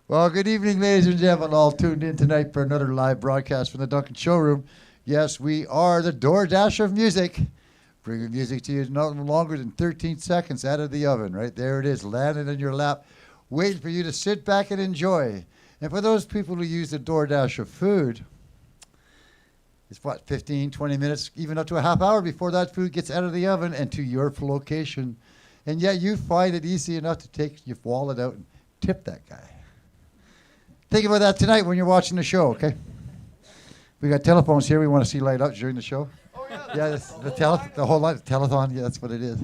Well, good evening, ladies and gentlemen, all tuned in tonight for another live broadcast from the Duncan Showroom. Yes, we are the DoorDash of music, bringing music to you no longer than 13 seconds out of the oven. Right there it is, landing in your lap, waiting for you to sit back and enjoy. And for those people who use the DoorDash of food, it's what, 15, 20 minutes, even up to a half hour before that food gets out of the oven and to your location. And yet you find it easy enough to take your wallet out and tip that guy. Think about that tonight when you're watching the show, okay? We got telephones here. We want to see light up during the show. Oh, yeah. Yeah, the whole lot, telethon. Yeah, that's what it is.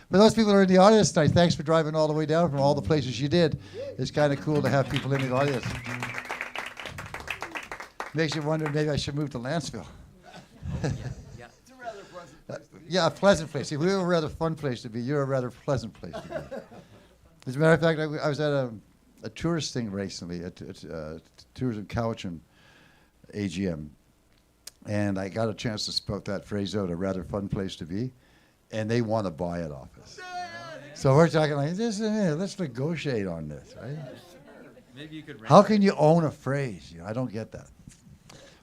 For those people who are in the audience tonight, thanks for driving all the way down from all the places you did. It's kind of cool to have people in the audience. Makes you wonder, maybe I should move to Lanceville. Yeah. It's a rather pleasant place to be. Yeah, a pleasant place. See, we're a rather fun place to be. You're a rather pleasant place to be. As a matter of fact, I was at a tourist thing recently, at Tourism Cowichan AGM, and I got a chance to spout that phrase out, a rather fun place to be, and they want to buy it off us. So we're talking like, let's negotiate on this, right? Maybe you could. How can you own a phrase? I don't get that.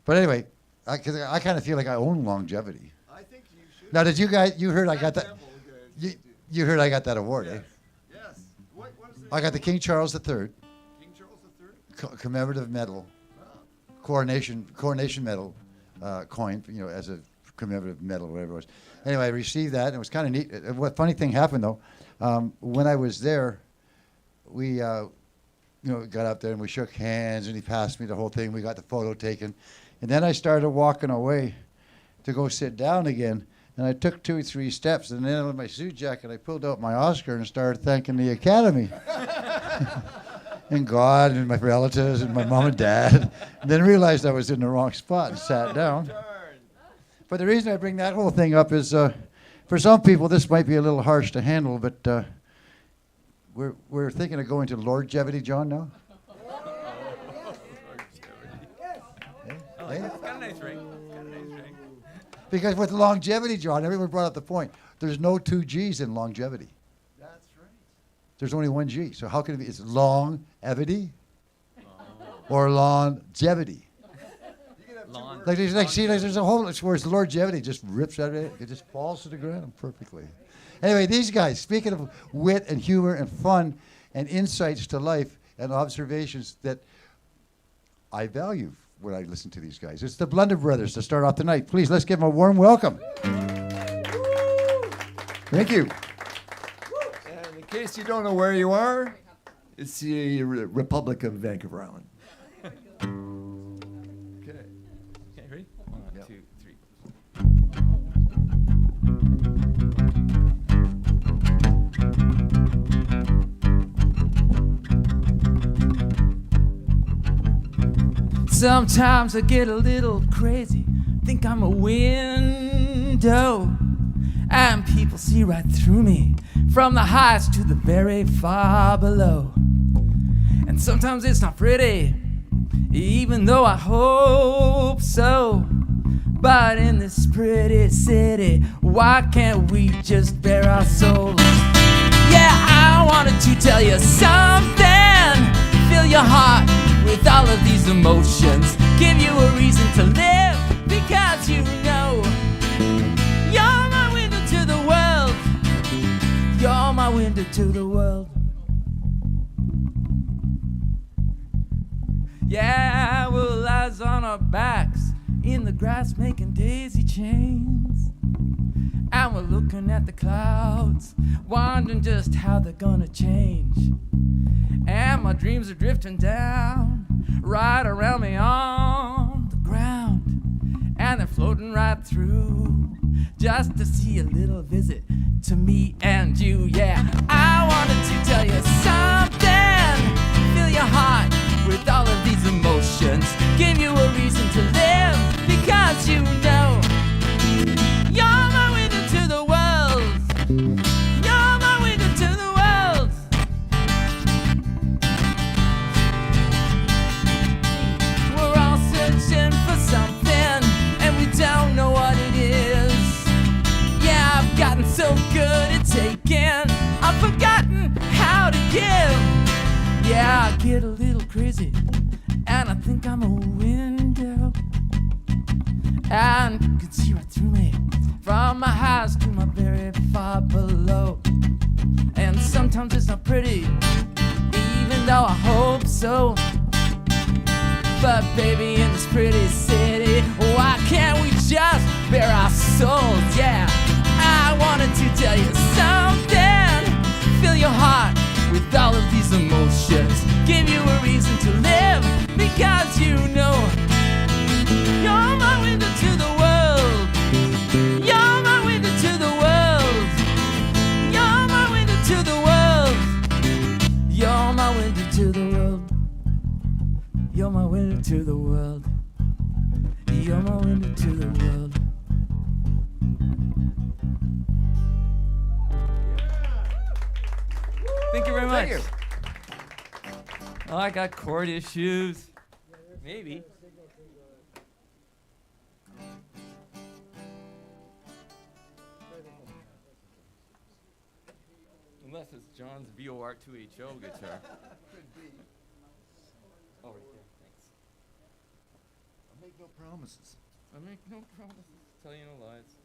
But anyway, because I kind of feel like I own longevity. I think you should. Now, did you guys? You heard I got that? You heard I got that award, Yes. eh? Yes. What is it? I got the King Charles III King Charles III? commemorative medal, coronation medal, coined, as a commemorative medal, whatever it was. Anyway, I received that, and it was kind of neat. What funny thing happened though, when I was there, we got up there and we shook hands, and he passed me the whole thing. We got the photo taken, and then I started walking away to go sit down again. And I took 2 or 3 steps, and then with my suit jacket, I pulled out my Oscar and started thanking the Academy. And God and my relatives and my mom and dad. And then realized I was in the wrong spot and sat down. But the reason I bring that whole thing up is, for some people, this might be a little harsh to handle, but we're thinking of going to longevity, John, now. It's got a nice ring. Because with longevity, John, everyone brought up the point. There's no 2 G's in longevity. That's right. There's only 1 G. So how can it be? It's longevity or longevity. There's a whole, where it's longevity just rips out of it. It just falls to the ground perfectly. Anyway, these guys, speaking of wit and humor and fun and insights to life and observations that I value when I listen to these guys. It's the Blunder brothers to start off tonight. Please, let's give them a warm welcome. Thank you. And in case you don't know where you are, it's the Republic of Vancouver Island. Okay. Okay, ready? 1, 2, 3. Sometimes I get a little crazy, think I'm a window, and people see right through me, from the heights to the very far below. And sometimes it's not pretty, even though I hope so. But in this pretty city, why can't we just bare our souls? Yeah, I wanted to tell you something, fill your heart with all of these emotions, give you a reason to live, because you know you're my window to the world. You're my window to the world. Yeah, we'll lie on our backs in the grass making daisy chains, and we're looking at the clouds, wondering just how they're gonna change. And my dreams are drifting down right around me on the ground, and they're floating right through just to see a little visit to me and you. Yeah, I wanted to tell you something, fill your heart with all of these emotions, give you a reason to live, because you know you're my window to the world. You're my window to the world. We're all searching for something, and we don't know what it is. Yeah, I've gotten so good at taking, I've forgotten how to give. I get a little crazy, and I think I'm a window. And you can see right through me, from my highs to my very far below. And sometimes it's not pretty, even though I hope so. But baby, in this pretty city, why can't we just bare our souls? Yeah, I wanted to tell you something. Fill your heart with all of these emotions, give you a reason to live, because you know you're my window to the world. You're my window to the world. You're my window to the world. You're my window to the world. You're my window to the world. You're my window to the world. Thank you very much. Thank you. Oh, I got chord issues. Maybe. Unless it's John's VOR2HO guitar. Could be. Oh, right there. Thanks. I make no promises. I make no promises. Tell you no lies.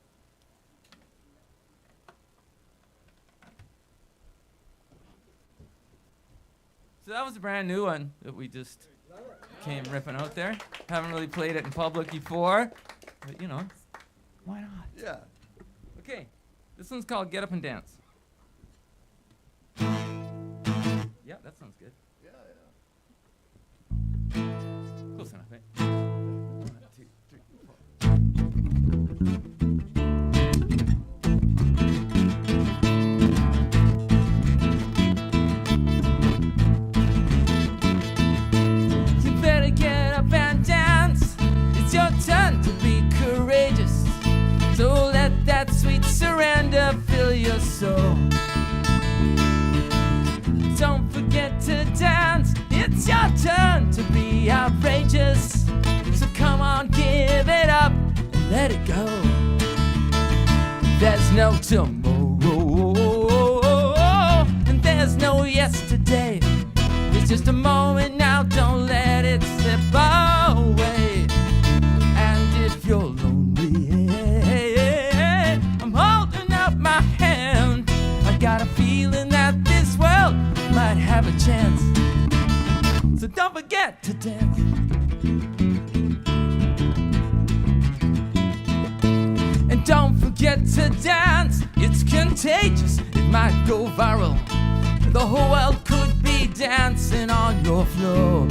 So that was a brand new one that we just came ripping out there. Haven't really played it in public before, but you know, why not? Yeah. Okay, this one's called Get Up and Dance. Yeah, that sounds good. Yeah, Close enough, mate. 1, 2, 3, 4. You better get up and dance. It's your turn to be courageous. So let that sweet surrender fill your soul. Don't forget to dance. It's your turn to be outrageous. So come on, give it up and let it go. There's no tomorrow, and there's no yesterday. It's just a moment now, don't let it slip away. And if you're lonely, I'm holding up my hand. I got a feeling that this world might have a chance. So don't forget to dance. And don't forget to dance. It's contagious, it might go viral. The whole world could be dancing on your floor.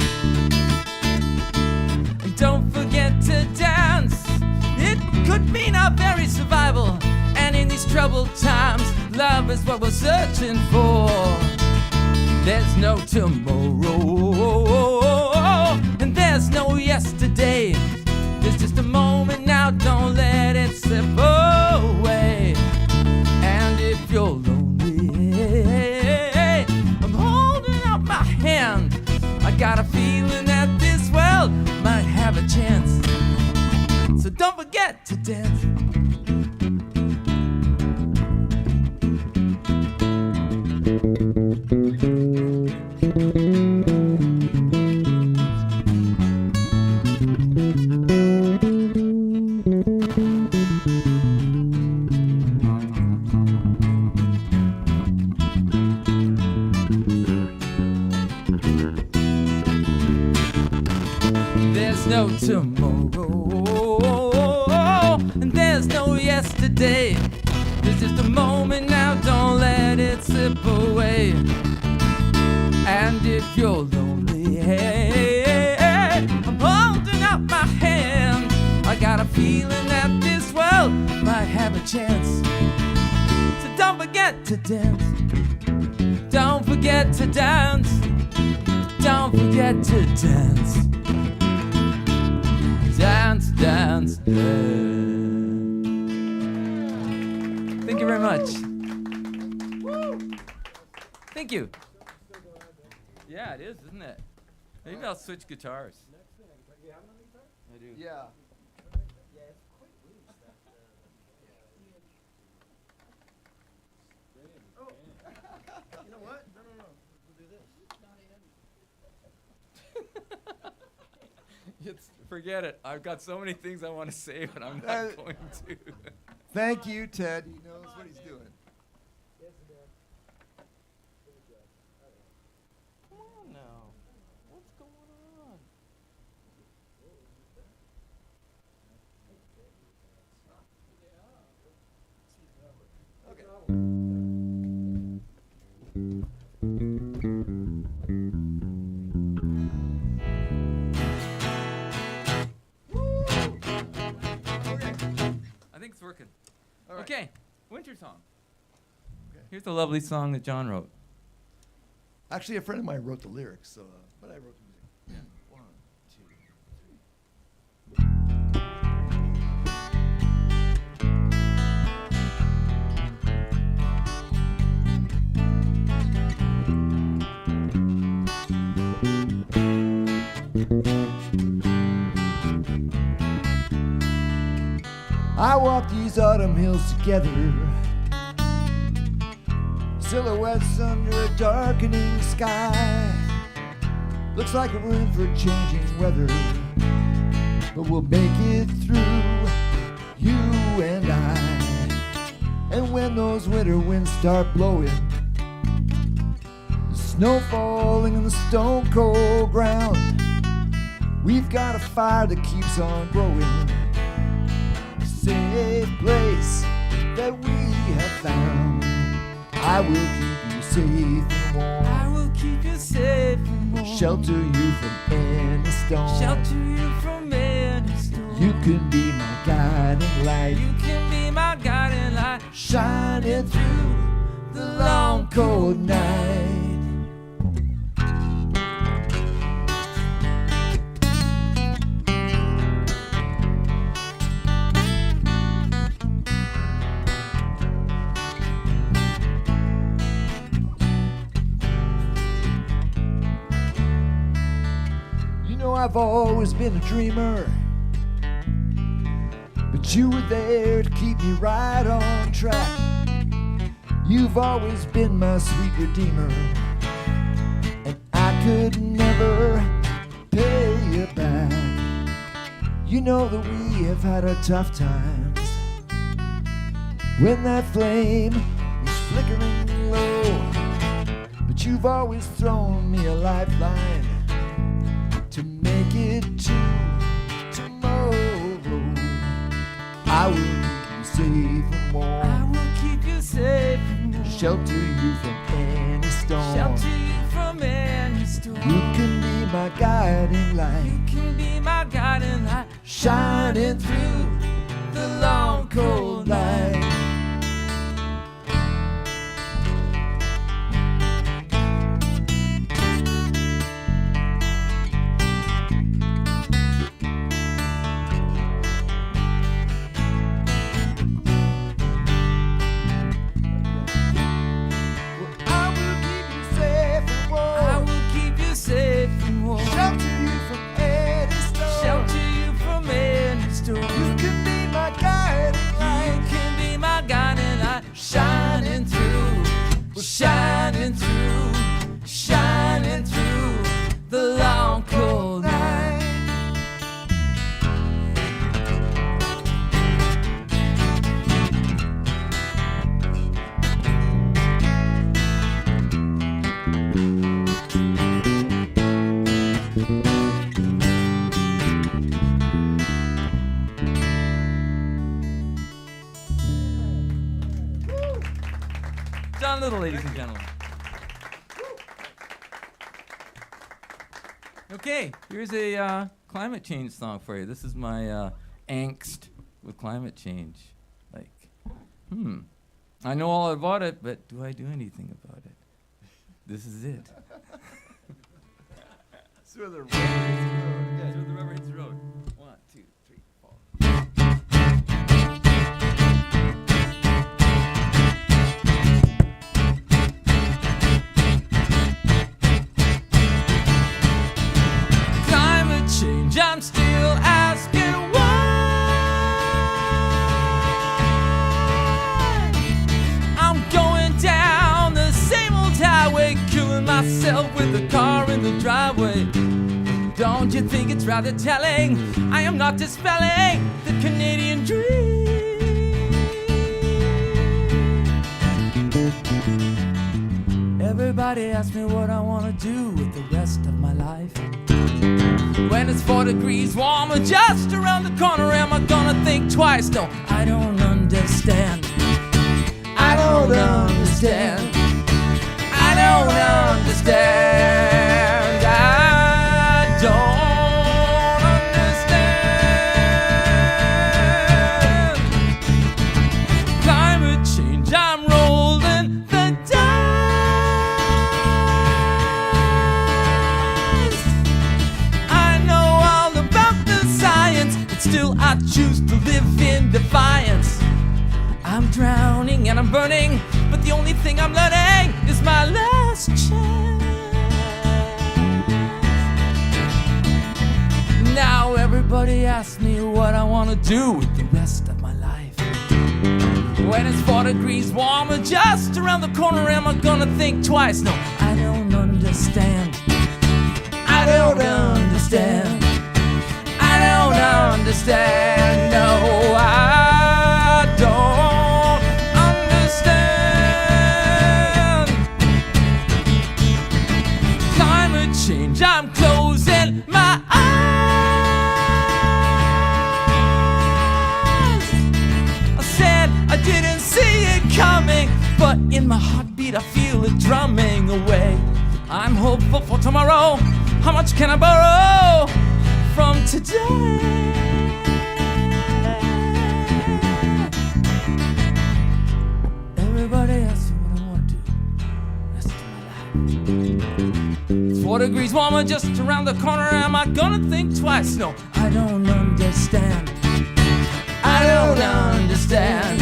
And don't forget to dance. It could mean our very survival. And in these troubled times, love is what we're searching for. There's no tomorrow, and there's no yesterday. There's just a moment now, don't let it slip away. And if you're lonely, I'm holding up my hand. I got a feeling that this world might have a chance. So don't forget to dance. There's no tomorrow, and there's no yesterday. There's just a moment now, don't let it slip away. And if you're lonely, I'm holding up my hand. I got a feeling that this world might have a chance. So don't forget to dance. Don't forget to dance. Don't forget to dance. Dance, dance, dance. Thank you very much. Thank you. Yeah, it is, isn't it? Maybe I'll switch guitars. I do. yeah. You know what? No. We'll do this. Forget it. I've got so many things I want to say, but I'm not going to. Thank you, Ted. He knows what he's doing. Come on now. What's going on? I think it's working. All right. Okay, winter song. Okay. Here's a lovely song that John wrote. Actually, a friend of mine wrote the lyrics, so, but I wrote the music. Yeah. 1, 2, 3. I walk these autumn hills together, silhouettes under a darkening sky. Looks like we're in for changing weather, but we'll make it through, you and I. And when those winter winds start blowing, the snow falling on the stone cold ground, we've got a fire that keeps on growing, a safe place that we have found. I will keep you safe and warm. I will keep you safe and warm. Shelter you from any storm. Shelter you from any storm. You can be my guiding light. You can be my guiding light. Shining through the long cold night. I've always been a dreamer, but you were there to keep me right on track. You've always been my sweet redeemer, and I could never pay you back. You know that we have had our tough times, when that flame was flickering low, but you've always thrown me a lifeline to make it to tomorrow. I will keep you safe and warm. I will keep you safe and warm. Shelter you from any storm. Shelter you from any storm. You can be my guiding light. You can be my guiding light. Shining through the long cold night. Shining through the long cold night. John Little, ladies and gentlemen. Okay, here's a climate change song for you. This is my angst with climate change. Like, I know all about it, but do I do anything about it? This is it. It's where the rubber hits the road. That's where the rubber hits the road. 1, 2, 3, 4. I'm still asking why. I'm going down the same old highway, killing myself with the car in the driveway. Don't you think it's rather telling? I am not dispelling the Canadian dream. Everybody asks me what I want to do with the rest of my life. When it's 4 degrees warmer just around the corner, am I gonna think twice? No, I don't understand. I don't understand. I don't understand. I don't understand. Climate change, I'm rolling the dice. I know all about the science, but still I choose to live in defiance. I'm drowning and I'm burning, but the only thing I'm learning is my last chance. Now everybody asks me what I want to do with the rest of my life. When it's 4 degrees warmer just around the corner, am I gonna think twice? No, I don't understand. I don't understand. I don't understand. No, I don't understand. Climate change, I'm closing my eyes. I said I didn't see it coming, but in my heartbeat I feel it drumming away. I'm hopeful for tomorrow. How much can I borrow from today? Everybody asks me what I want to do the rest of my life. It's 4 degrees warmer just around the corner. Am I gonna think twice? No, I don't understand. I don't understand.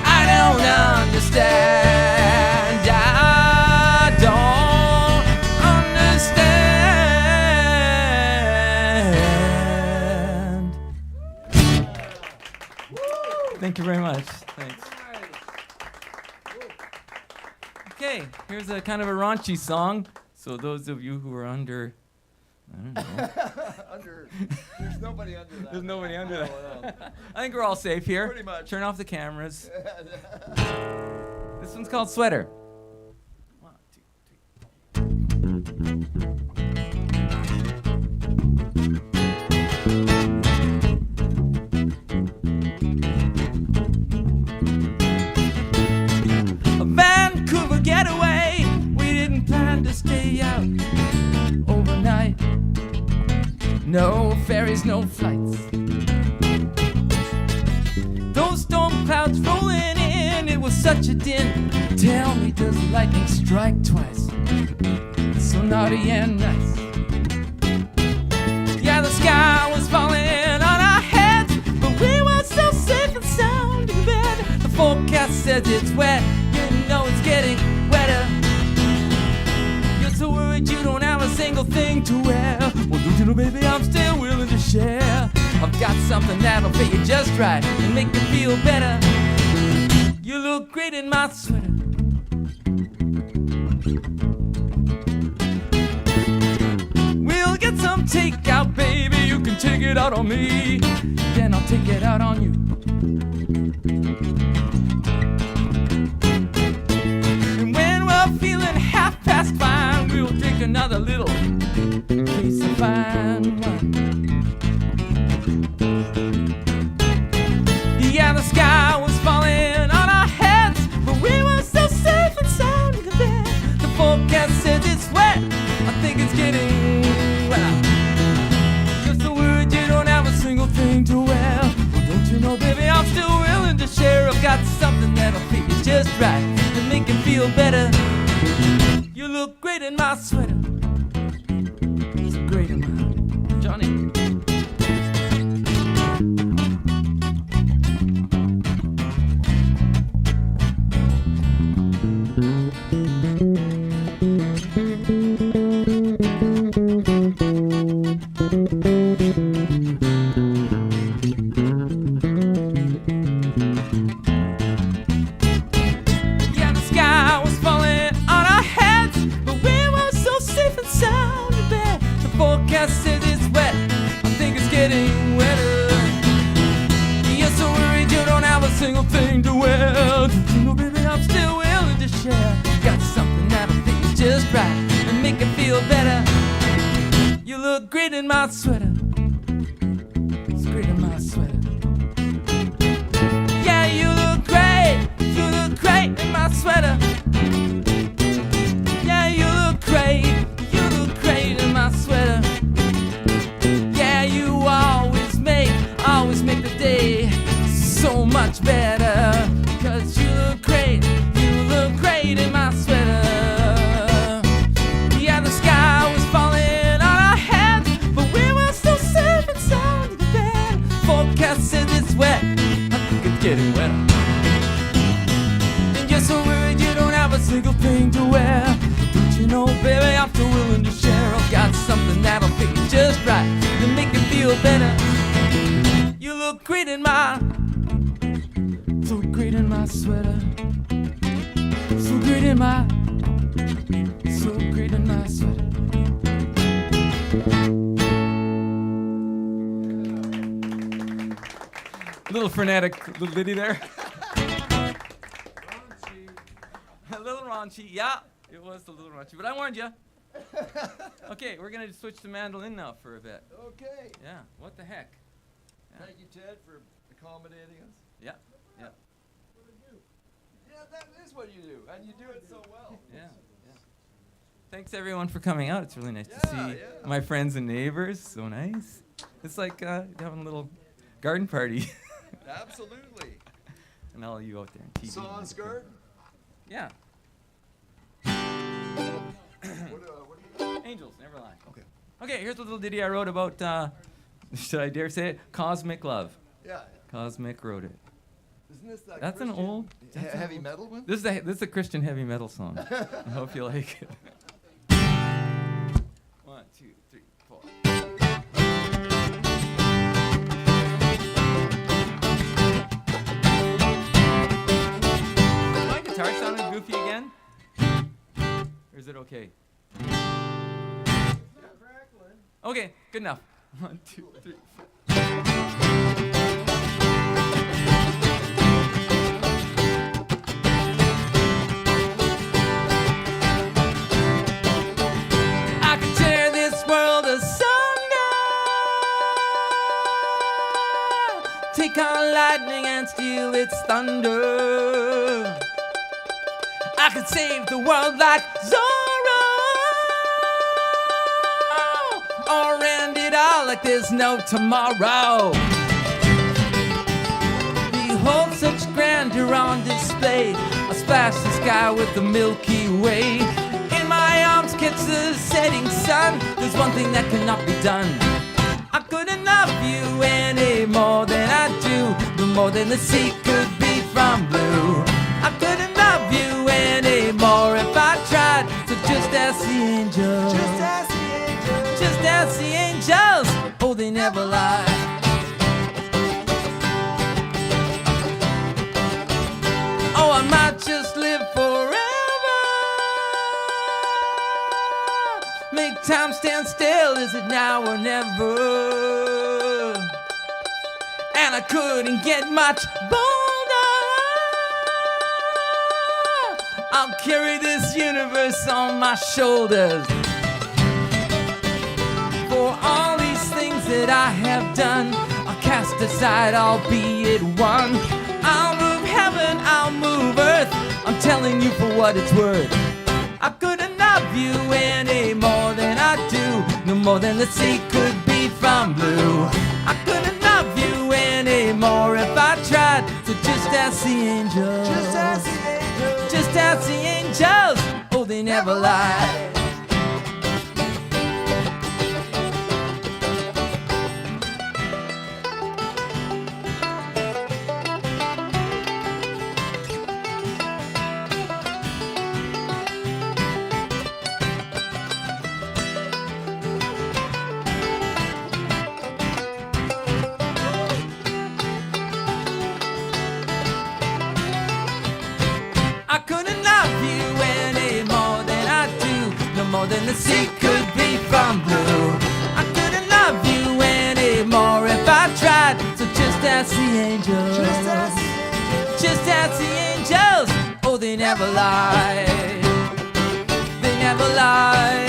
I don't understand. I don't understand. Thank you very much. Thanks. Okay, here's a kind of a raunchy song. So those of you who are under, I don't know. There's nobody under that. There's nobody under that. I think we're all safe here. Pretty much. Turn off the cameras. This one's called Sweater. 1, 2, 3. A Vancouver getaway. We didn't plan to stay out overnight. No ferries, no flights. Those storm clouds rolling in, it was such a din. Tell me, does lightning strike twice? So naughty and nice. Yeah, the sky was falling on our heads, but we were so safe and sound in bed. The forecast says it's wet, you know it's getting wetter. You're so worried you don't have a single thing to wear. Well, don't you know, baby, I'm still willing to share. I've got something that'll fit you just right and make you feel better. You look great in my sweater. We'll get some takeout, baby. You can take it out on me, then I'll take it out on you. And when we're feeling half past fine, we'll drink another little case of fine wine. Yeah, the sky was falling on our heads, but we were so safe and sound in the bed. The forecast says it's wet, I think it's getting well. You're so worried you don't have a single thing to wear. Well, don't you know, baby, I'm still willing to share. I've got something that'll fit you just right and make you feel better. You look great in my sweater. It's great in mine. Johnny. forecast says it's wet. I think it's getting wetter. You're so worried you don't have a single thing to wear. Don't you know, baby, I'm still willing to share. Got something that'll fit you just right and make you feel better. You look great in my sweater. It's great in my sweater. Yeah, you look great. You look great in my sweater. Yeah, you look great. You look great in my sweater. Yeah, you always make the day so much better. 'Cause you look great in my sweater. Yeah, the sky was falling on our heads, but we were still safe and sound in the bed. Forecast says it's wet. I think it's getting wetter. And you're so worried you don't have a single thing to wear. Don't you know, baby, I'm still willing to share. I've got something that'll fit you just right to make you feel better. You look great in my, so great in my sweater. So great in my, so great in my sweater. Little frenetic little ditty there. A little raunchy, yeah, it was a little raunchy, but I warned you. Okay, we're gonna switch to mandolin now for a bit. Okay. Yeah, what the heck? Yeah. Thank you, Ted, for accommodating us. Yeah, yeah, Yeah, that is what you do, and you do it so well. yeah, yeah. Thanks everyone for coming out. It's really nice to Yeah, see yeah. my friends and neighbors. So nice. It's like having a little garden party. Absolutely. And all of you out there on TV. Sans garden. Yeah. What do you Angels, never lie. Okay. Okay, here's a little ditty I wrote about, should I dare say it? Cosmic love. Yeah. Cosmic wrote it. Isn't this that That's an Christian old- that's an heavy old- metal one? This is a Christian heavy metal song. I hope you like it. 1, 2, 3, 4. My guitar sounded goofy again? Or is it okay? Okay, good enough. 1, 2, 3, 4. I could tear this world asunder, take on lightning and steal its thunder. I could save the world like Zorro, or end it all like there's no tomorrow. Behold such grandeur on display, I splash the sky with the Milky Way. In my arms catch the setting sun, there's one thing that cannot be done. I couldn't love you any more than I do, no more than the sea could be from blue. I couldn't love you anymore if I tried, so just ask the angels. Just ask the angels. Just ask the angels, oh they never lie. Oh, I might just live forever, make time stand still, is it now or never? And I couldn't get much bolder, I'll carry this universe on my shoulders. For all these things that I have done, I'll cast aside, albeit one. I'll move heaven, I'll move earth, I'm telling you for what it's worth. I couldn't love you any more than I do, no more than the sea could be from blue. I couldn't love you anymore if I tried, so just ask the angels. Just ask the angels. Just ask the angels, oh they never lie. I couldn't love you any more than I do, no more than the sea could be from blue. I couldn't never lie. They never lie.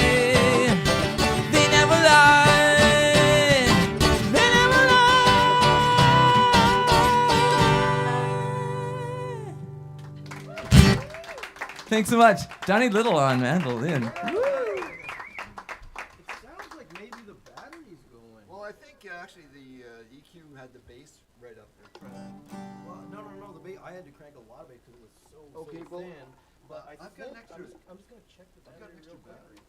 They never lie. They never lie. Thanks so much. Johnny Little on mandolin. It sounds like maybe the battery's going. Well, I think actually the EQ had the bass right up there. Well, no, the bass. I had to crank a lot of bass because it was so Okay, so well, thin. But I I've got an think extra- I'm just gonna check the I've got battery an extra real quick. battery.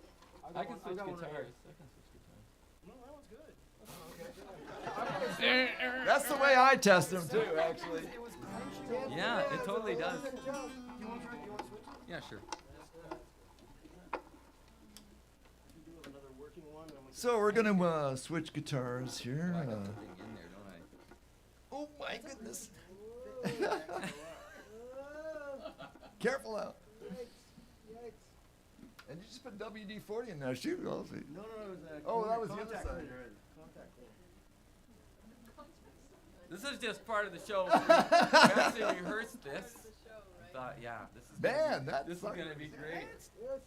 I can switch I've got one right guitars. here. I can switch guitars. No, that one's good. That's the way I test them too, actually. It was crunchy. Yeah, it totally does. You want to try? You want to switch? Yeah, sure. Do another working one. So we're gonna switch guitars here. I got the thing in there, don't I? Oh my goodness! Careful out. And you just put WD-40 in there. Shoot, also. No, it was Oh, that was the other contact side. cleaner. Contact cleaner. This is just part of the show. We actually rehearsed this. I thought, yeah, this is Man, that's this is gonna be great. It's coming.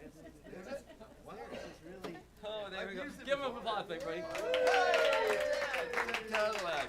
It's really. Oh, there we go. Give him a applause, everybody. Cadillac.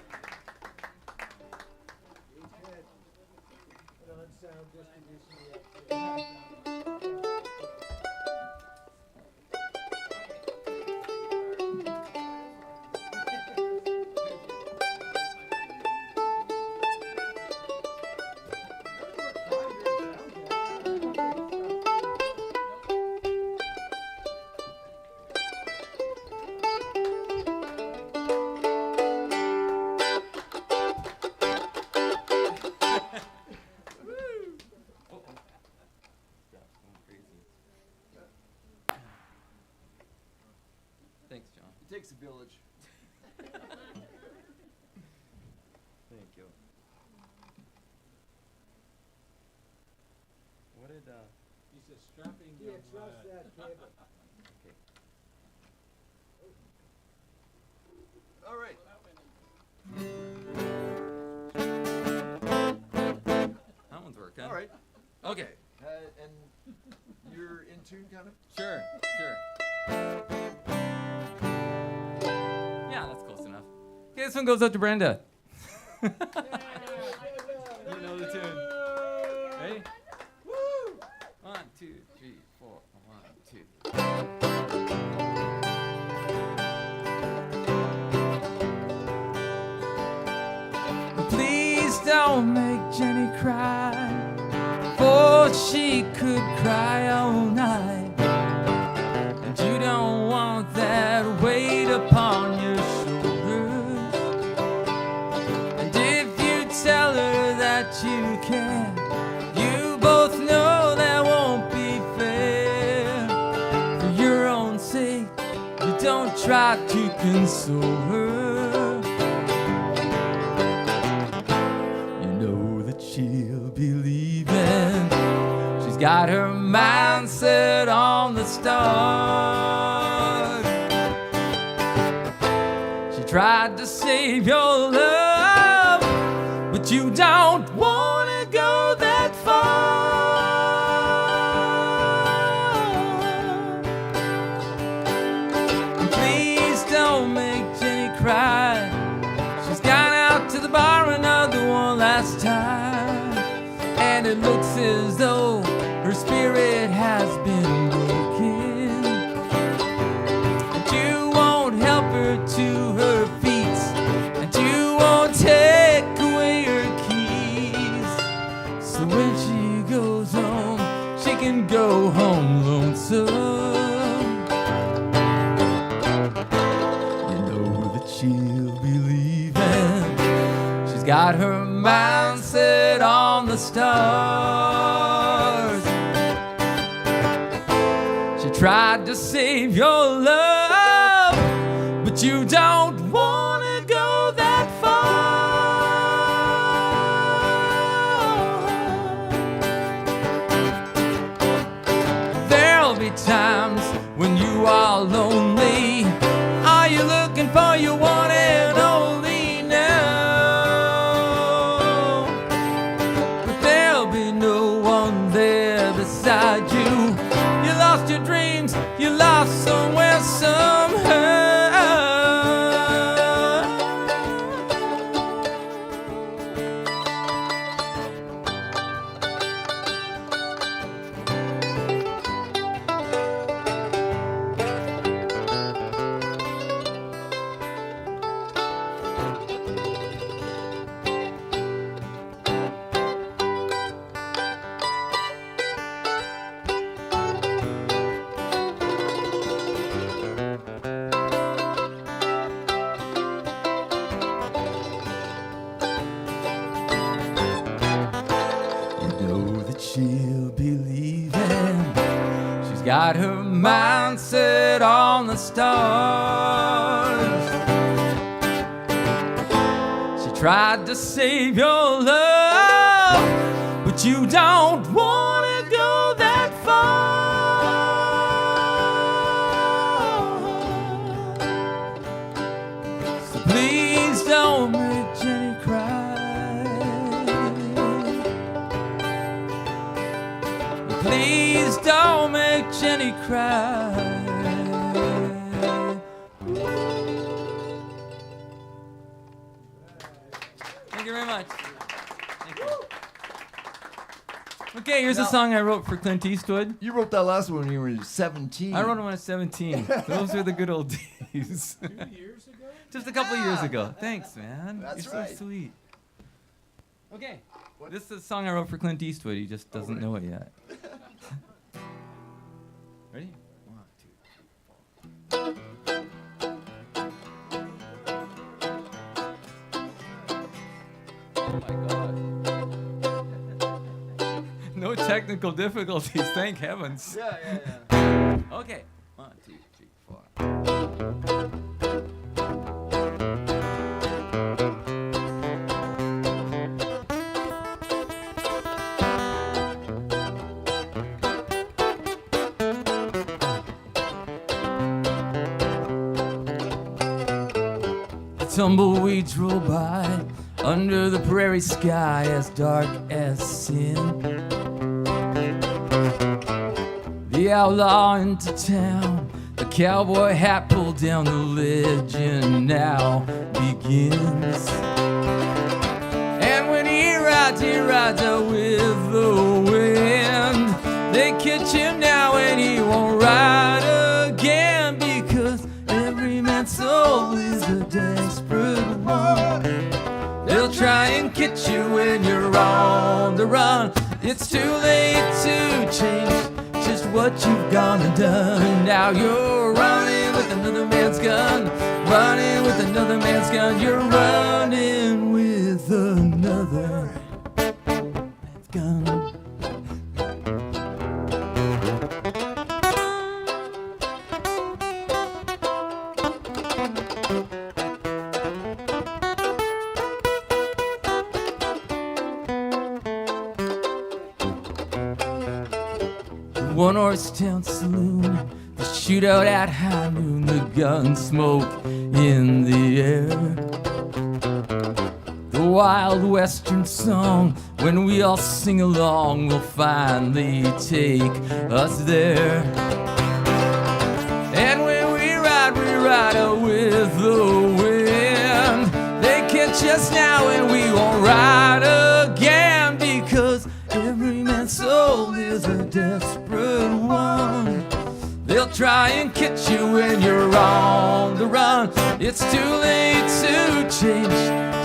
Thanks, John. It takes a village. Thank you. What did He says strapping young lad. All right. that one's working? All right. Okay. And you're in tune, kind of. Sure. Yeah, that's close enough. Okay, this one goes out to Brenda. You know the tune. Ready? Woo! 1, 2, 3, 4. 1, 2. Please don't make Jenny cry, for she could cry all night. And you don't want that weight upon your shoulders. And if you tell her that you can, you both know that won't be fair. For your own sake, you don't try to console her. You know that she'll be leaving. She's got her mind set on the stars. She tried to save your love, but you don't want to go that far. Please don't make Jenny cry. She's gone out to the bar another one last time, and it looks as though her spirit has been broken. And you won't help her to her feet, and you won't take away her keys. So when she goes home, she can go home lonesome. You know that she'll be leaving. She's got her mind set on the stars. She tried to save your love, but you don't want to go that far. There'll be times when you are lonely. Are you looking for your one and only now? But there'll somewhere, somehow. She'll be leaving. She's got her mind set on the stars. She tried to save your love, but you don't want to go that far. So please don't make Jenny cry. Please don't make Jenny cry. Thank you very much. Thank you. Okay, here's a song I wrote for Clint Eastwood. You wrote that last one when you were 17. I wrote it when I was 17. Those were the good old days. 2 years ago? Just a couple of years ago. Thanks, man. That's You're right. so sweet. Okay. This is a song I wrote for Clint Eastwood. He just doesn't know it yet. Ready? 1, 2. Oh my God. No technical difficulties, thank heavens. Yeah. Okay. 1, 2, 3, 4. Tumbleweeds roll by under the prairie sky as dark as sin. The outlaw into town, the cowboy hat pulled down, the legend now begins. And when he rides out with the wind. They catch him now and he won't ride again, because every man's soul is a desperate one. They'll try and catch you when you're on the run. It's too late to change just what you've gone and done. Now you're running with another man's gun, running with another man's gun. You're running with another man's gun. One horse town saloon, the shootout at high noon, the gun smoke in the air. The wild western song, when we all sing along, will finally take us there. And when we ride out with the wind. They catch us now and we won't ride again, because every man's soul is a desperate one. They'll try and catch you when you're on the run. It's too late to change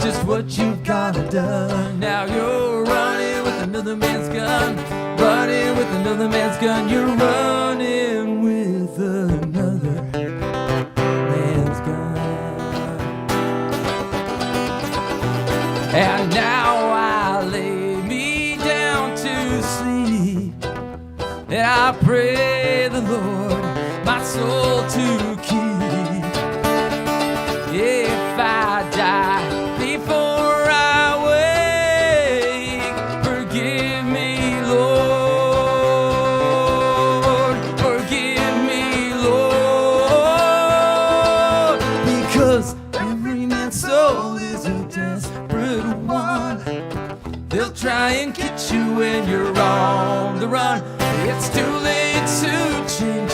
just what you've gotta done. Now you're running with another man's gun, running with another man's gun. You're running with another man's gun. And now I lay me down to sleep, and I pray the Lord my soul to keep. If I die before I wake, forgive me, Lord, forgive me, Lord, because every man's soul is a desperate one. They'll try and catch you when you're on the run. It's too late to change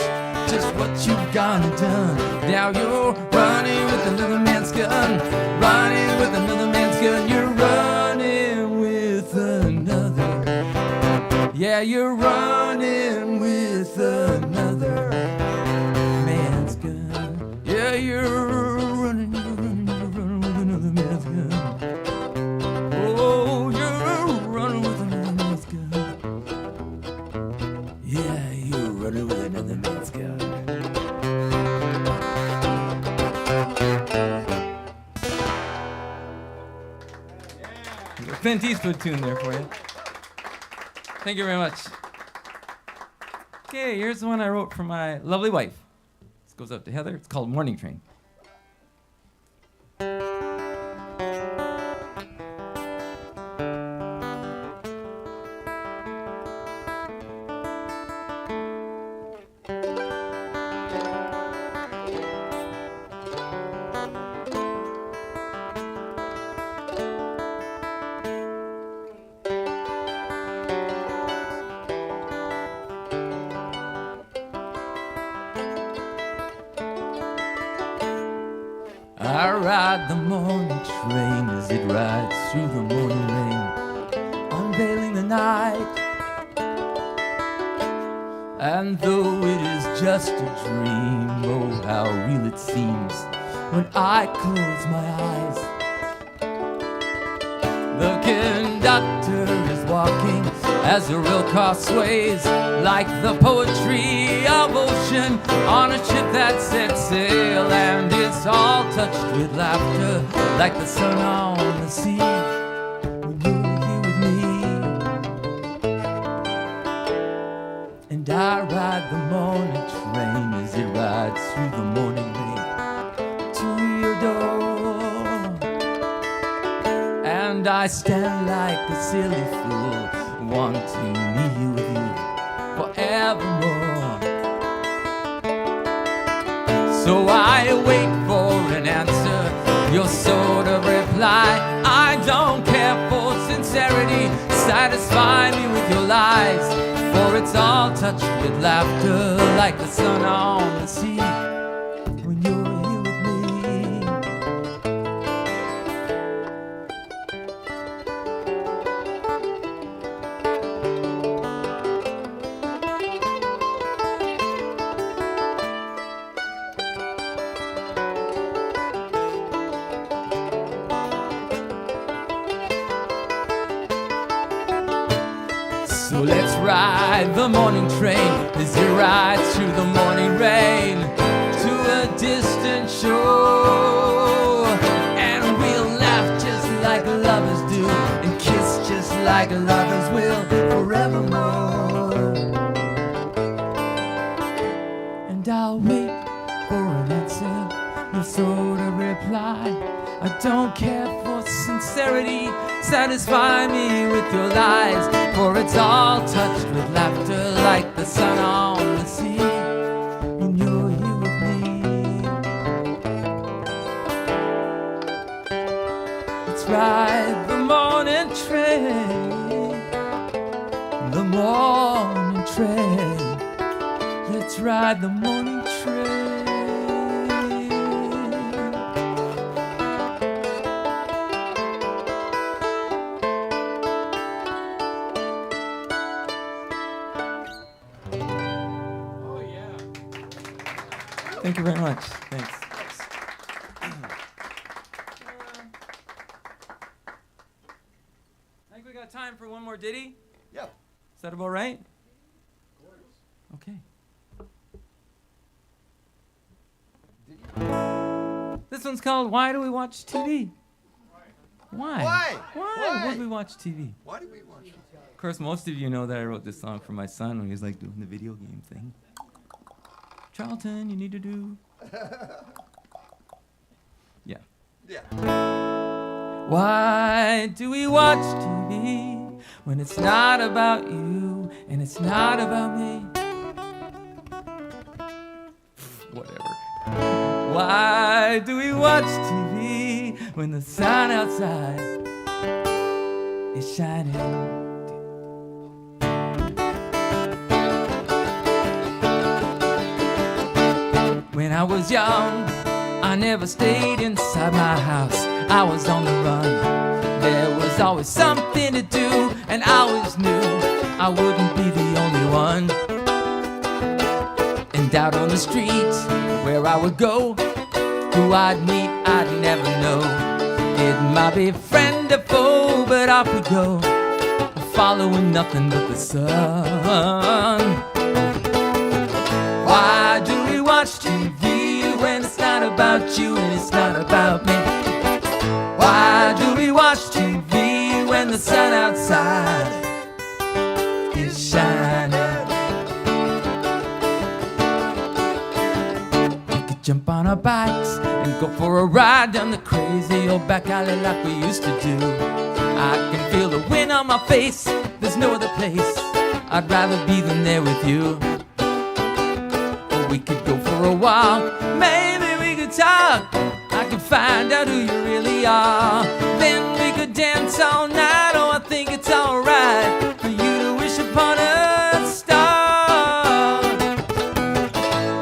just what you've gone done. Now you're running with another man's gun. Running with another man's gun. You're running with another. Yeah, you're running with another man's gun. Yeah, you're running with another man's gun. Oh, you're running with another man's gun. Yeah, you're running with another man's gun. Clint Eastwood tune there for you. Thank you very much. Okay, here's the one I wrote for my lovely wife. This goes out to Heather. It's called Morning Train. I ride the morning train as it rides through the morning rain, unveiling the night. And though it is just a dream, oh how real it seems when I close my eyes. The conductor is walking as the rail car sways, like the poetry of ocean on a ship that sets sail, and it's all touched with laughter, like the sun on the sea. When you're here with me, and I ride the morning train as it rides through the morning rain to your door, and I stand like a silly fool, wanting me with you forevermore. So I wait for an answer, your sort of reply. I don't care for sincerity, satisfy me with your lies, for it's all touched with laughter, like the sun on the sea. When you're here with me, so let's ride the morning train as it rides through the morning rain to a distant shore, and we'll laugh just like lovers do and kiss just like lovers will forevermore. And I'll wait for an answer, your sort of reply. I don't care for sincerity, satisfy me with your lies, for it's all touched with laughter, like the sun on the sea. When you're here with me, let's ride the morning train, the morning train. Let's ride the morning train. Thank you very much. Thanks. I think we got time for one more ditty. Yeah. Is that about right? Okay. This one's called Why Do We Watch TV? Why? Why would we watch TV? Why do we watch it? Of course, most of you know that I wrote this song for my son when he was like doing the video game thing. Charlton, you need to do. Yeah. Yeah. Why do we watch TV when it's not about you and it's not about me? Whatever. Why do we watch TV when the sun outside is shining? When I was young, I never stayed inside my house. I was on the run. There was always something to do, and I always knew I wouldn't be the only one. And out on the street, where I would go, who I'd meet, I'd never know. It might be friend or foe, but off we go, following nothing but the sun. Why do we watch TV when it's not about you and it's not about me? Why do we watch TV when the sun outside is shining? We could jump on our bikes and go for a ride down the crazy old back alley like we used to do. I can feel the wind on my face, there's no other place I'd rather be than there with you. Or we could go for a walk, maybe we could talk, I could find out who you really are. Then we could dance all night, oh I think it's alright for you to wish upon a star.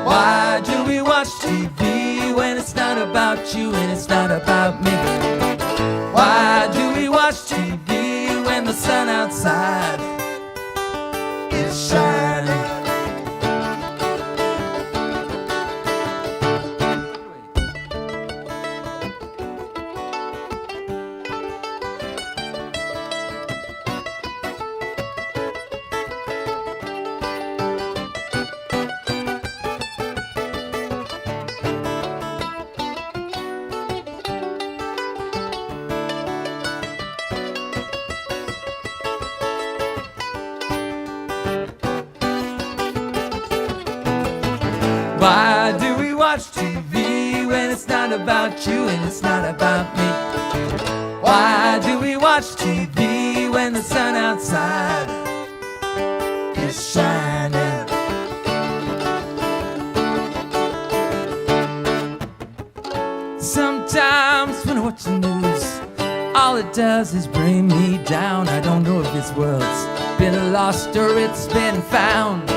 Why do we watch TV when it's not about you and it's not about me? Why do we watch TV when the sun outside is shining? Why do we watch TV when it's not about you and it's not about me? Why do we watch TV when the sun outside is shining? Sometimes when I watch the news, all it does is bring me down. I don't know if this world's been lost or it's been found.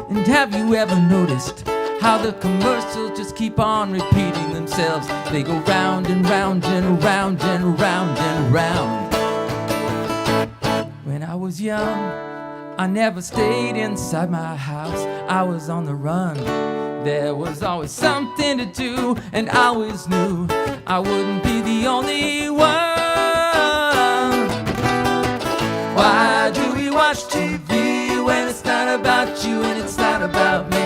And have you ever noticed how the commercials just keep on repeating themselves? They go round and round and round and round and round. When I was young, I never stayed inside my house. I was on the run. There was always something to do, and I always knew I wouldn't be the only one. Why do we watch TV when it's not about you and it's not about me?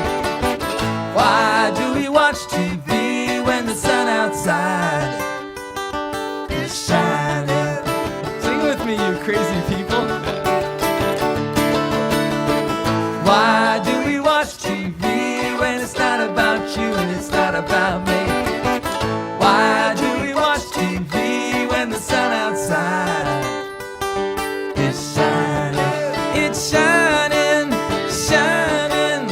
Why do we watch TV when the sun outside is shining? Sing with me, you crazy people. Why do we watch TV when it's not about you and it's not about me? Why do we watch TV when the sun outside is shining? It's shining, shining.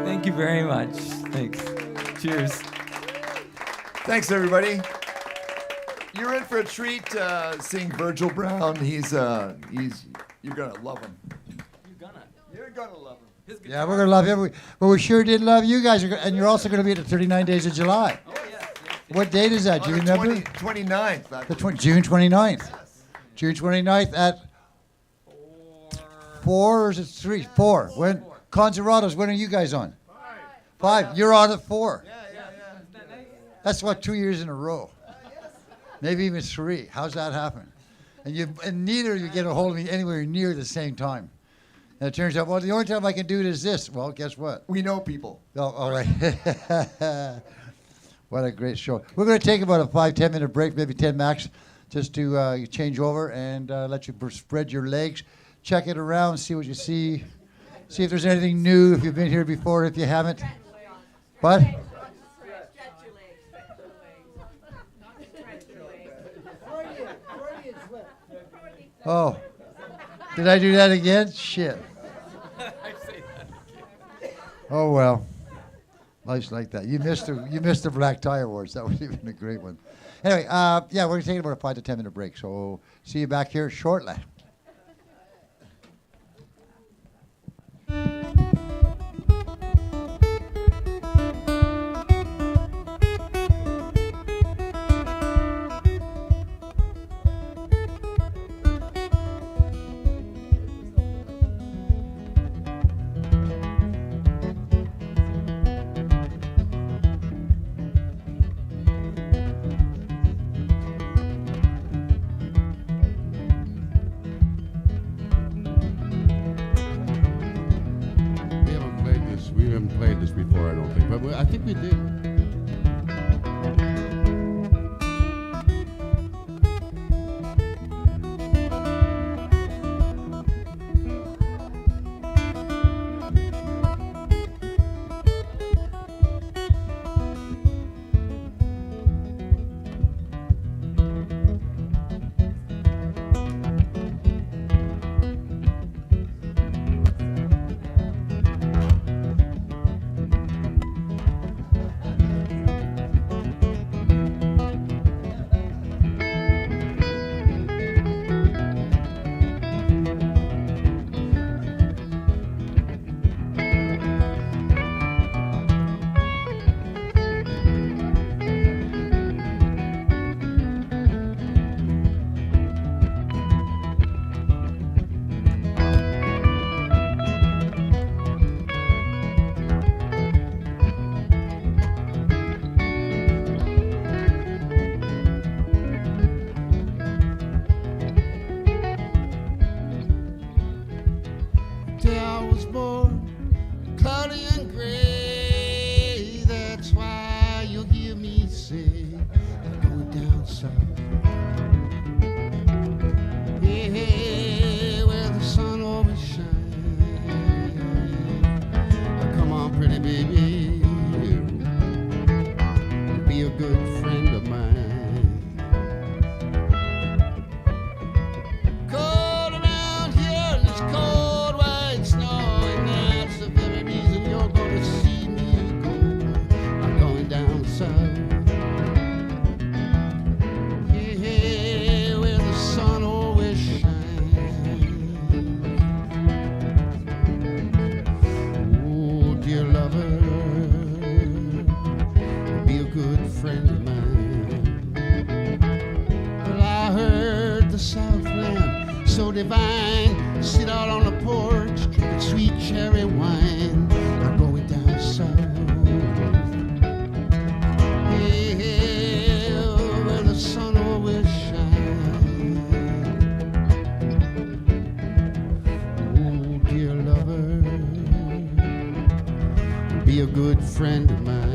Thank you very much. Thanks. Cheers. Thanks, everybody. You're in for a treat seeing Virgil Brown. He's you're gonna love him. You're gonna love him. Yeah, we're going to love you. But we sure did love you guys. And you're also going to be at the 39 Days of July. Oh, yeah. What date is that? Do you remember? 29th. June 29th. June 29th at 4 or is it 3? 4. When? Conservados, when are you guys on? 5. You're on at 4. Yeah. That's what, 2 years in a row. Maybe even 3. How's that happen? And neither of you get a hold of me anywhere near the same time. And it turns out, well, the only time I can do it is this. Well, guess what? We know people. Oh, all right. What a great show. We're going to take about a 5-10 minute break, maybe 10 max, just to change over and let you spread your legs, check it around, see what you see, see if there's anything new, if you've been here before, if you haven't. What? Oh. Did I do that again? Shit. Oh well, life's like that. You missed the Black Tie Awards. That was even a great one. Anyway, yeah, we're taking about a 5 to 10 minute break. So see you back here shortly. hadn't played this before, I don't think, but I think we did. Day I was born, cloudy and gray. That's why you'll hear me say, I'm going down south. Hey, hey, where the sun always shines. Come on, pretty baby, be a good friend of mine. Cold around here and it's cold white snow, and that's the very reason you're gonna see me go. I'm going down south. Yeah, where the sun always shines. Oh, dear lover, be a good friend of mine. Well, I heard the Southland so divine, sit out on the porch, drinking sweet cherry wine. I'm going down south. Yeah, where the sun always shines. Oh, dear lover, be a good friend of mine.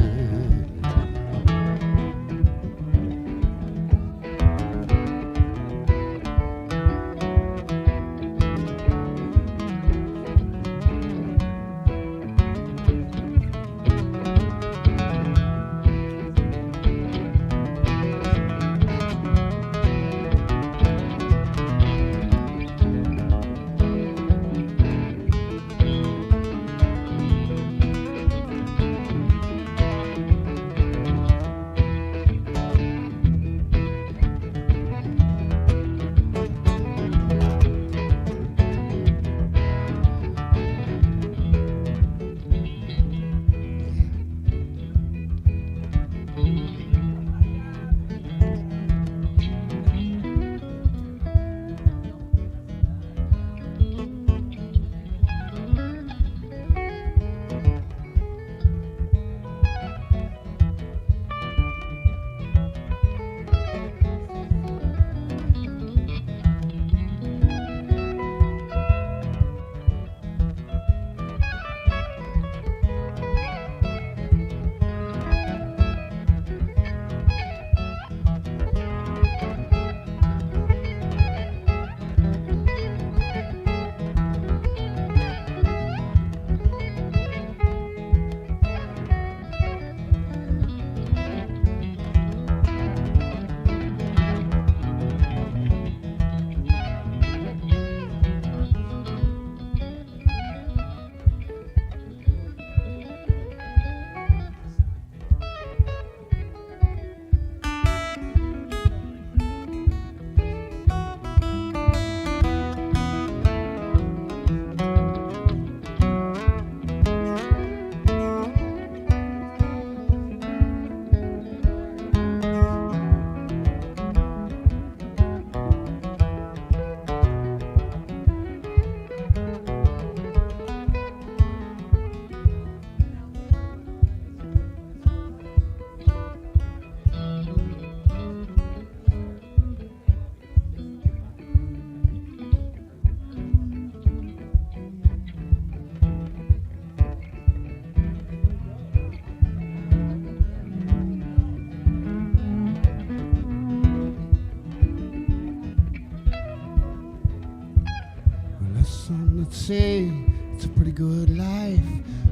say it's a pretty good life,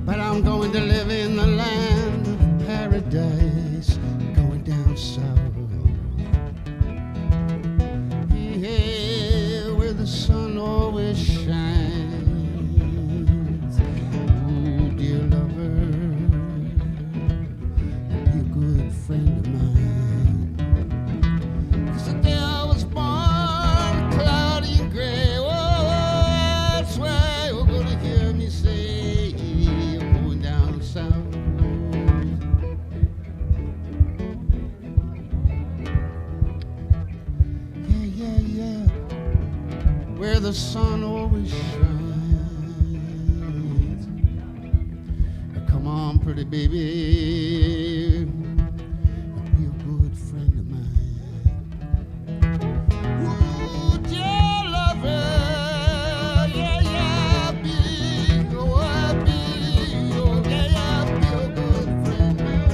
but I'm going to live in the land of paradise, going down south. Yeah, where the sun always shines. Oh, dear lover, be a good friend of mine. 'Cause the day I was born, cloudy and gray. Oh, that's why you're gonna hear me say, I'm going down south. Yeah, yeah, yeah, where the sun always shines. Come on, pretty baby, be a good friend of mine. Ooh, dear lover, yeah, yeah, be, oh, be, oh, yeah, yeah, be a good friend of mine.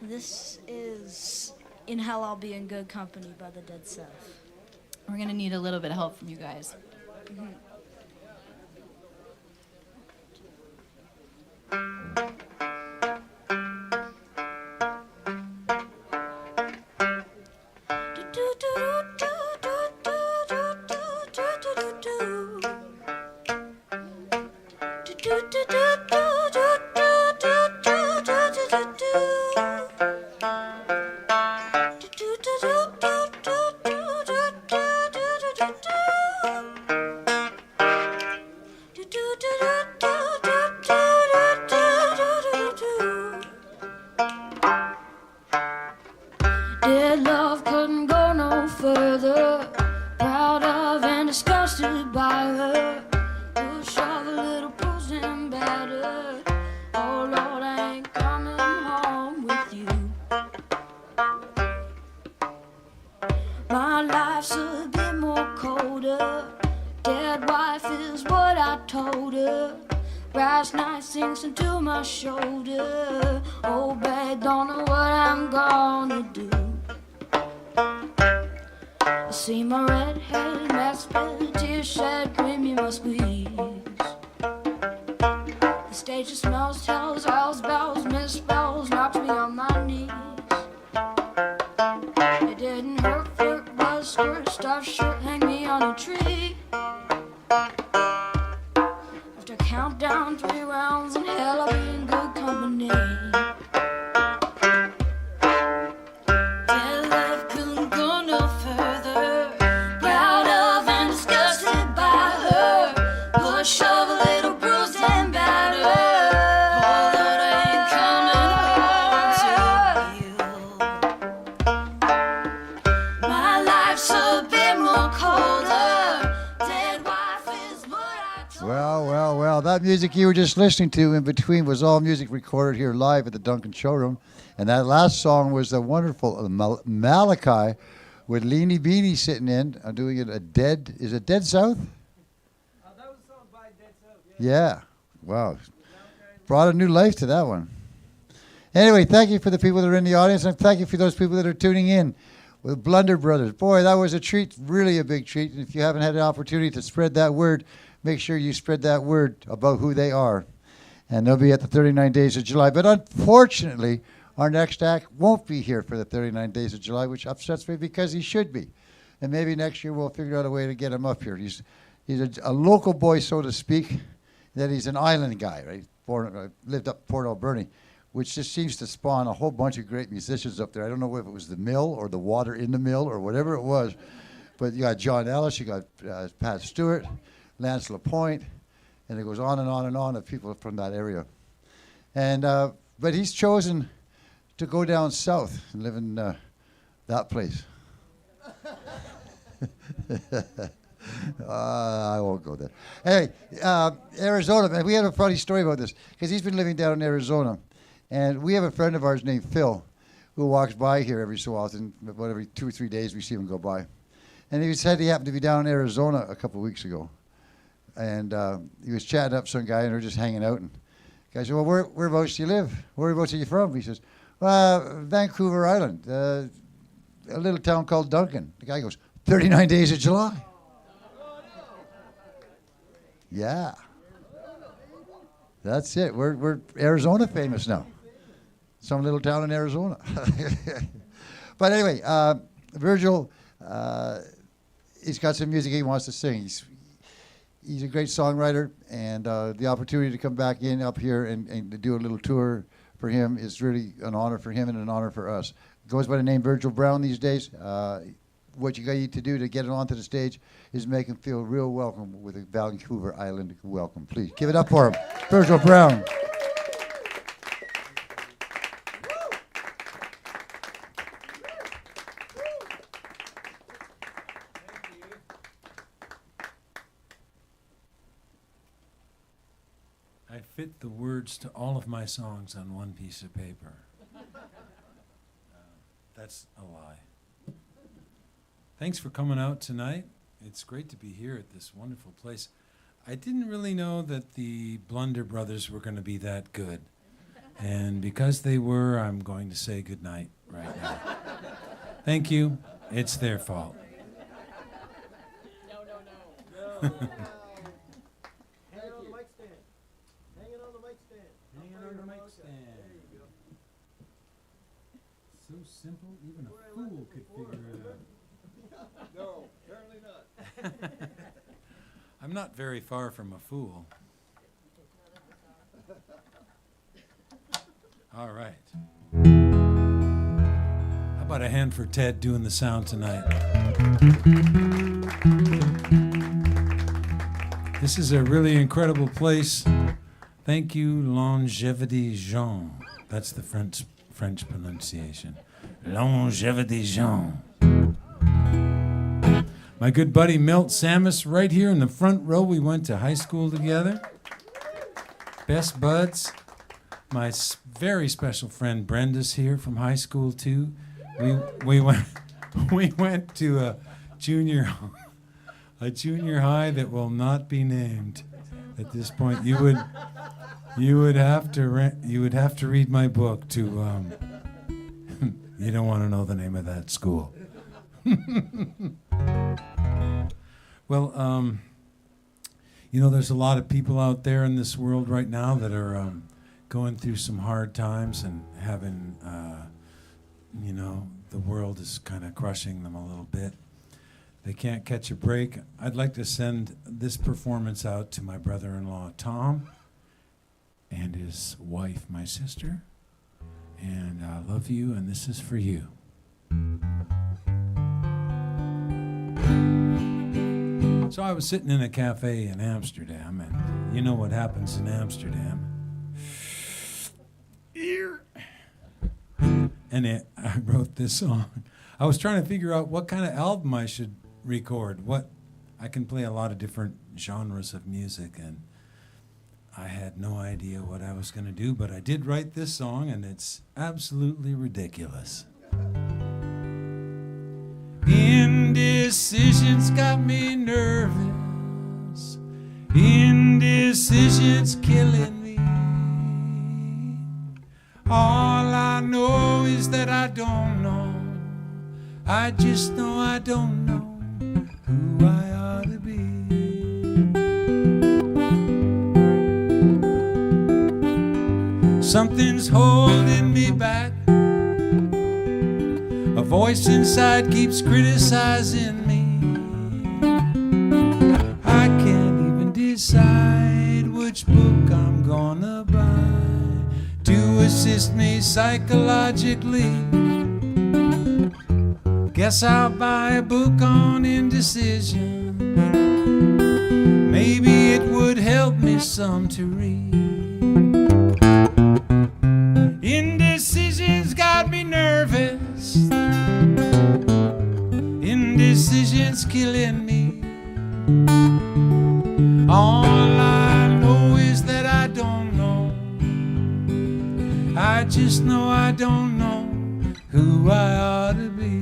This is In Hell I'll Be in Good Company by the Dead South. We're going to need a little bit of help from you guys. Dead love couldn't go no further. Proud of and disgusted by her. Push off a little bruised and battered. Oh Lord, I ain't coming home with you. My life's a bit more colder. Dead wife is what I told her. Brass night sinks into my shoulder. Oh babe, don't know what I'm gonna do. I see my red-headed mess with tears shed, creamy my squeeze. The stage just smells, tells, bells, bells, misspells, knocks me on my knees. It didn't hurt, flirt, buzz, skirt, stuff, shirt, hang me on a tree. After countdown 3 rounds in hell, I'll be in good company. Dead love couldn't go no further. Proud of and disgusted by her. Push of a little bruised and battered. Oh Lord, I ain't coming home to you. My life's a bit more colder. Dead wife is what I told. Well, that music you were just listening to in between was all music recorded here live at the Duncan Showroom. And that last song was the wonderful Malachi with Leanie Beanie sitting in, doing it is it Dead South? That was a song by Dead South, Yeah. Wow. Brought a new life to that one. Anyway, thank you for the people that are in the audience, and thank you for those people that are tuning in with Blunder Brothers. Boy, that was a treat, really a big treat. And if you haven't had an opportunity to spread that word, make sure you spread that word about who they are. And they'll be at the 39 Days of July. But unfortunately, our next act won't be here for the 39 Days of July, which upsets me because he should be. And maybe next year we'll figure out a way to get him up here. He's a local boy, so to speak, that he's an island guy, right? Lived up Port Alberni, which just seems to spawn a whole bunch of great musicians up there. I don't know if it was the mill or the water in the mill or whatever it was. But you got John Ellis, you got Pat Stewart, Lance LaPointe, and it goes on and on and on of people from that area. And but he's chosen to go down south and live in that place. I won't go there. Hey, Arizona, man, we have a funny story about this because he's been living down in Arizona. And we have a friend of ours named Phil who walks by here every so often. About every 2 or 3 days we see him go by. And he said he happened to be down in Arizona a couple of weeks ago. And he was chatting up some guy and we were just hanging out. And the guy said, well, whereabouts do you live? Whereabouts are you from? He says, Vancouver Island, a little town called Duncan. The guy goes, 39 Days of July. Yeah. That's it. We're Arizona famous now. Some little town in Arizona. But anyway, Virgil, he's got some music he wants to sing. He's a great songwriter, and the opportunity to come back up here and to do a little tour for him is really an honor for him and an honor for us. Goes by the name Virgil Brown these days. What you need to do to get it onto the stage is make him feel real welcome with a Vancouver Island welcome. Please give it up for him, Virgil Brown. I fit the words to all of my songs on one piece of paper. That's a lie. Thanks for coming out tonight. It's great to be here at this wonderful place. I didn't really know that the Blunder brothers were going to be that good. And because they were, I'm going to say goodnight right now. Thank you. It's their fault. Hang it on the mic stand. Hang it on the mic stand. Hang it on the mic stand. There you go. So simple, even a fool could figure it out. No, apparently not. I'm not very far from a fool. All right. How about a hand for Ted doing the sound tonight? This is a really incredible place. Thank you, Longevity Jean. That's the French pronunciation. Longevity Jean. My good buddy Milt Samus, right here in the front row. We went to high school together. Best buds. My very special friend Brenda's here from high school too. We went to a junior high that will not be named at this point. You would have to read my book to. You don't want to know the name of that school. Well, there's a lot of people out there in this world right now that are going through some hard times and having, the world is kind of crushing them a little bit. They can't catch a break. I'd like to send this performance out to my brother-in-law, Tom, and his wife, my sister. And I love you, and this is for you. So I was sitting in a cafe in Amsterdam, and you know what happens in Amsterdam. And I wrote this song. I was trying to figure out what kind of album I should record. I can play a lot of different genres of music, and I had no idea what I was going to do, but I did write this song, and it's absolutely ridiculous. Indecision's got me nervous. Indecision's killing me. All I know is that I don't know. I just know I don't know who I ought to be. Something's holding me back. A voice inside keeps criticizing me. I can't even decide which book I'm gonna buy to assist me psychologically. Guess I'll buy a book on indecision. Maybe it would help me some to read. Indecision's got me nervous. Indecision's killing me. All I know is that I don't know. I just know I don't know who I ought to be.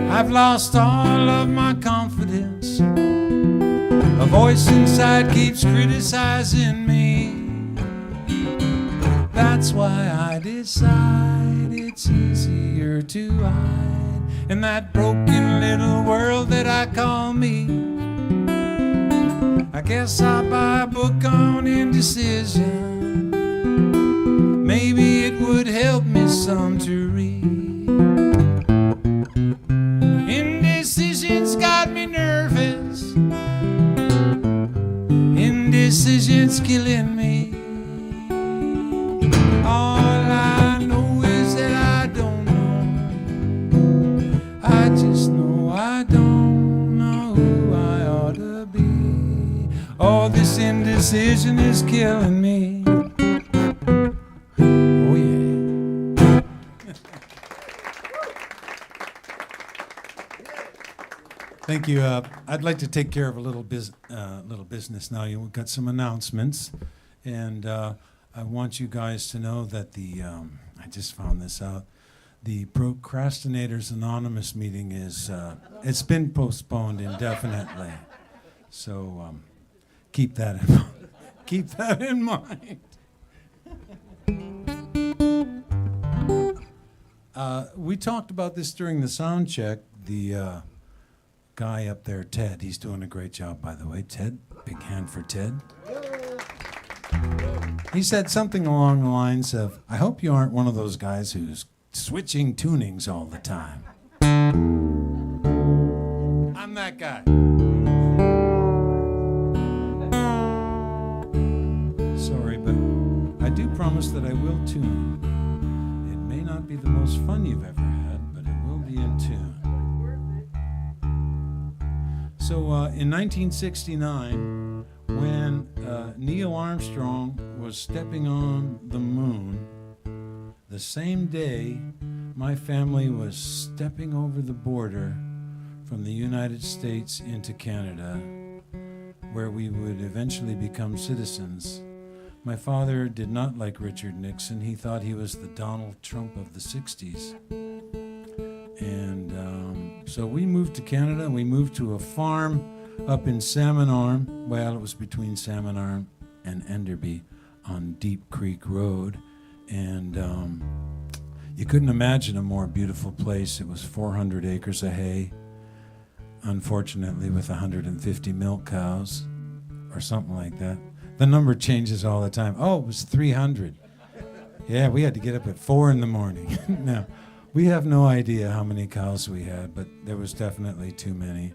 I've lost all of my confidence. A voice inside keeps criticizing me. That's why I decide it's easier to hide in that broken little world that I call me. I guess I'll buy a book on indecision. Maybe it would help me some to read. Indecision's got me nervous. Indecision's killing me. All I know is that I don't know. I just know I don't know who I ought to be. Oh, this indecision is killing me. Oh, yeah. Thank you. I'd like to take care of a little business now. We've got some announcements, and I want you guys to know that I just found this out. the Procrastinators Anonymous meeting is, it's been postponed indefinitely. So keep that in mind. We talked about this during the sound check. The guy up there, Ted, he's doing a great job, by the way. Ted, big hand for Ted. He said something along the lines of, I hope you aren't one of those guys who's switching tunings all the time. I'm that guy. Sorry, but I do promise that I will tune. It may not be the most fun you've ever had, but it will be in tune. So in 1969, when Neil Armstrong was stepping on the moon, the same day my family was stepping over the border from the United States into Canada, where we would eventually become citizens. My father did not like Richard Nixon. He thought he was the Donald Trump of the 60s. And so we moved to Canada. We moved to a farm up in Salmon Arm. Well, it was between Salmon Arm and Enderby on Deep Creek Road. And you couldn't imagine a more beautiful place. It was 400 acres of hay, unfortunately with 150 milk cows or something like that. The number changes all the time. Oh, it was 300. Yeah, we had to get up at 4 in the morning. No, we have no idea how many cows we had, but there was definitely too many.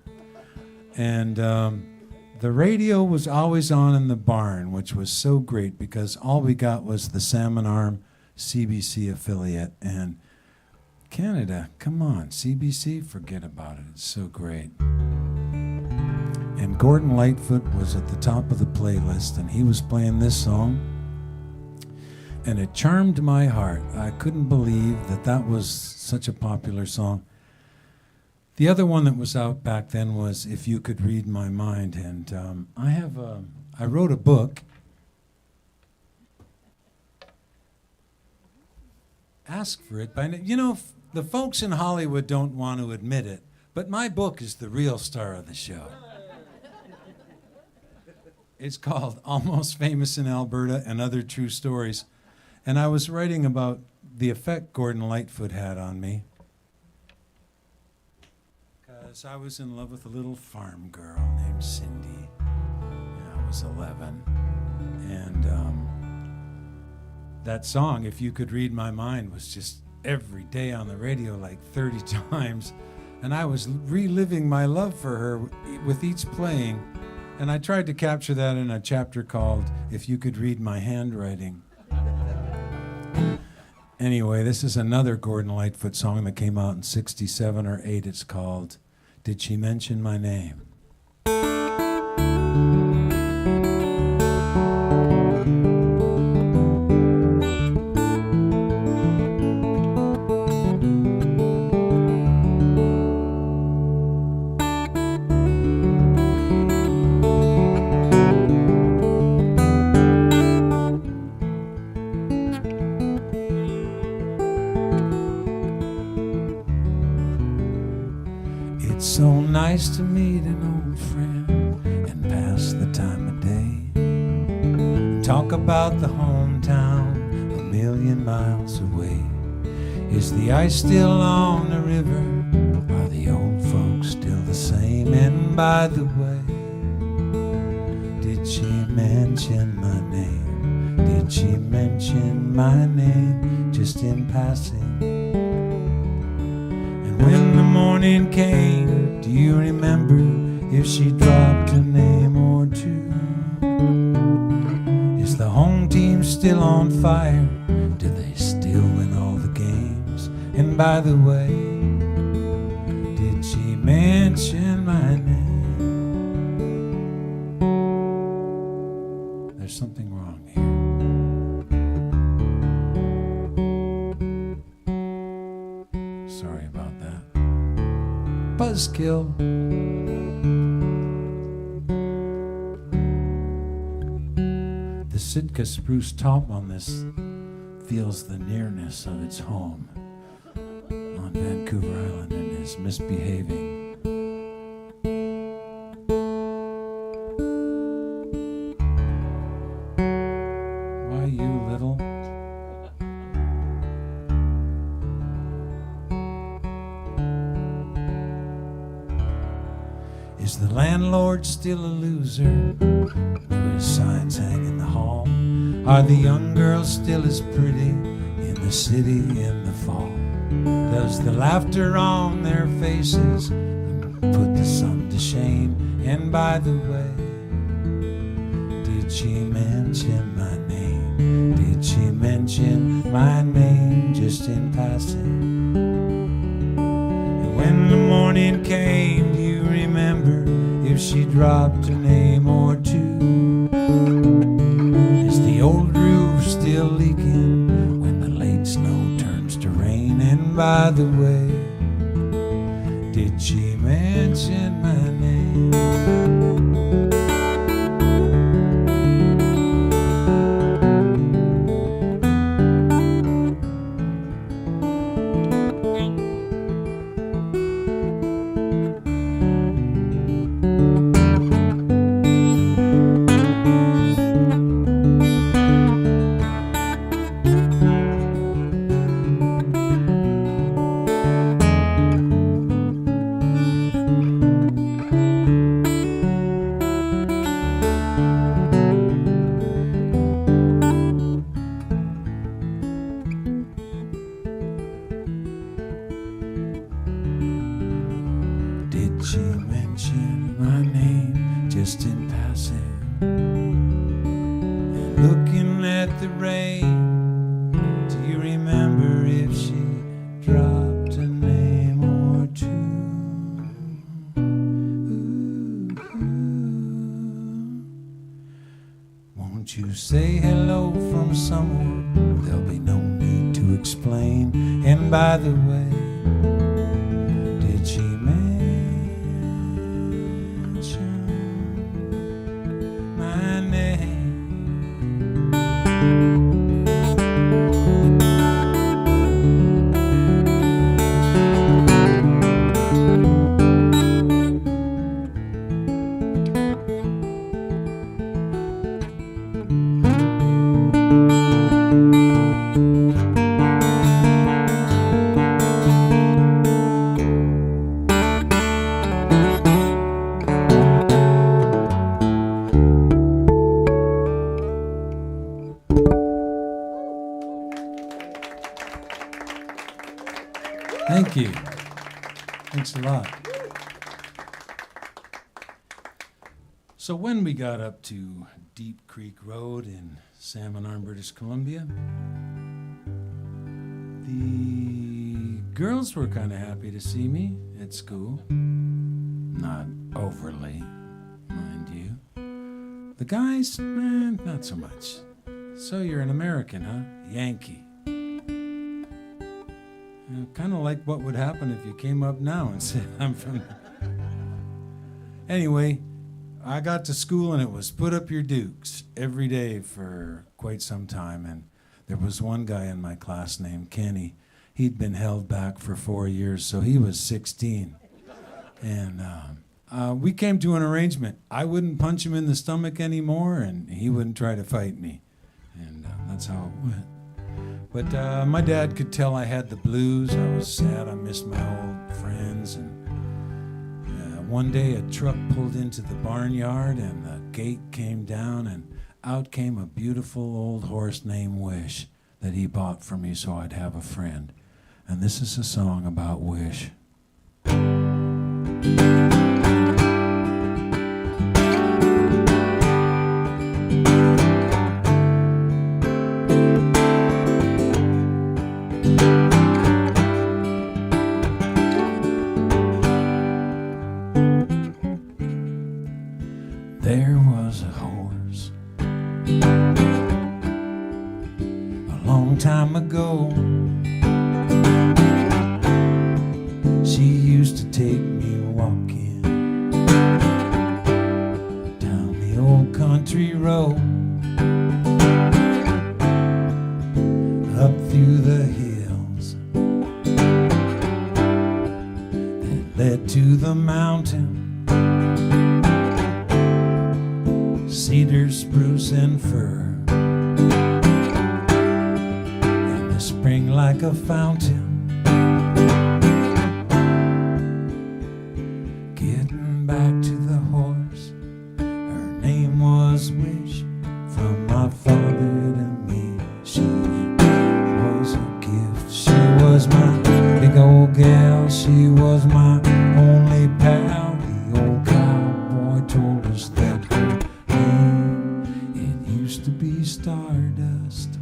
And the radio was always on in the barn, which was so great because all we got was the Salmon Arm CBC affiliate. And Canada, come on, CBC, forget about it. It's so great. And Gordon Lightfoot was at the top of the playlist, and he was playing this song, and it charmed my heart. I couldn't believe that that was such a popular song. The other one that was out back then was If You Could Read My Mind, and I wrote a book. Ask for it. The folks in Hollywood don't want to admit it, but my book is the real star of the show. It's called Almost Famous in Alberta and Other True Stories. And I was writing about the effect Gordon Lightfoot had on me. Because I was in love with a little farm girl named Cindy. And I was 11. And that song, If You Could Read My Mind, was just every day on the radio like 30 times. And I was reliving my love for her with each playing. And I tried to capture that in a chapter called If You Could Read My Handwriting. Anyway, this is another Gordon Lightfoot song that came out in 67 or 8. It's called Did She Mention My Name? So nice to meet an old friend and pass the time of day. Talk about the hometown a million miles away. Is the ice still on the river? Are the old folks still the same? And by the way, did she mention my name? Did she mention my name just in passing? When the morning came, do you remember if she dropped a name or two? Is the home team still on fire? Do they still win all the games? And by the way, did she mention my name? There's something wrong here. Sorry about that. Buzzkill. The Sitka spruce top on this feels the nearness of its home. on Vancouver Island and is misbehaving. Why you little? Is the landlord still a loser? Do his signs hang in the hall? Are the young girls still as pretty in the city in the fall? Does the laughter on their faces put the sun to shame? And by the way, did she mention my name? Did she mention my name just in passing? And when the morning came, do you remember if she dropped her name or two? Is the old roof still leaking when the late snow turns to rain? And by the way, did she mention my name? Did she mention my name just in passing? And looking at the rain, do you remember if she dropped a name or two? Won't you say hello from someone? There'll be no need to explain. And by the way, did she mention my name? Thank you. Thanks a lot. So when we got up to Deep Creek Road in Salmon Arm, British Columbia, the girls were kind of happy to see me at school. Not overly, mind you. The guys, not so much. So you're an American, huh? Yankee. Kind of like what would happen if you came up now and said, I'm from... Anyway, I got to school and it was put up your dukes every day for quite some time. And there was one guy in my class named Kenny. He'd been held back for 4 years, so he was 16. And we came to an arrangement. I wouldn't punch him in the stomach anymore, and he wouldn't try to fight me. And that's how it went. But my dad could tell I had the blues. I was sad. I missed my old friends. And one day a truck pulled into the barnyard and the gate came down and out came a beautiful old horse named Wish that he bought for me so I'd have a friend. And this is a song about Wish. There was a horse a long time ago. She used to take me walking down the old country road, up through the hills led to the mountain. Cedar, spruce, and fir. In the spring like a fountain. Getting back to the horse. Her name was Wish. From my father to me, she was a gift. She was my big old gal. She was my only pal. The old cowboy told us that her name, it used to be Stardust.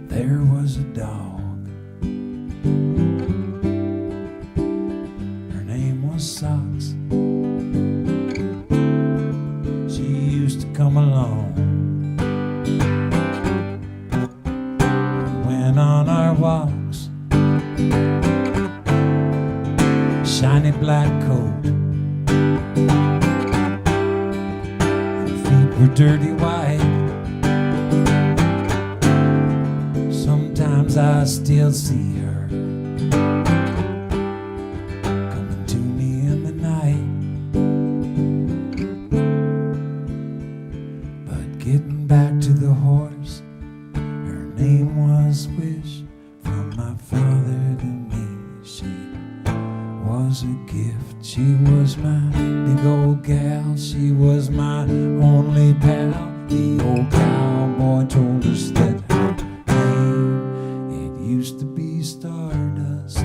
There was a dog. Her name was Socks. She used to come along. Went on our walks. Shiny black coat. Her feet were dirty white. Sometimes I still see her coming to me in the night. But getting back to the horse, her name was Wish. From my father to me, she was a gift. She was my big old gal. She was my only pal. The old cowboy told us that her name, it used to be Stardust.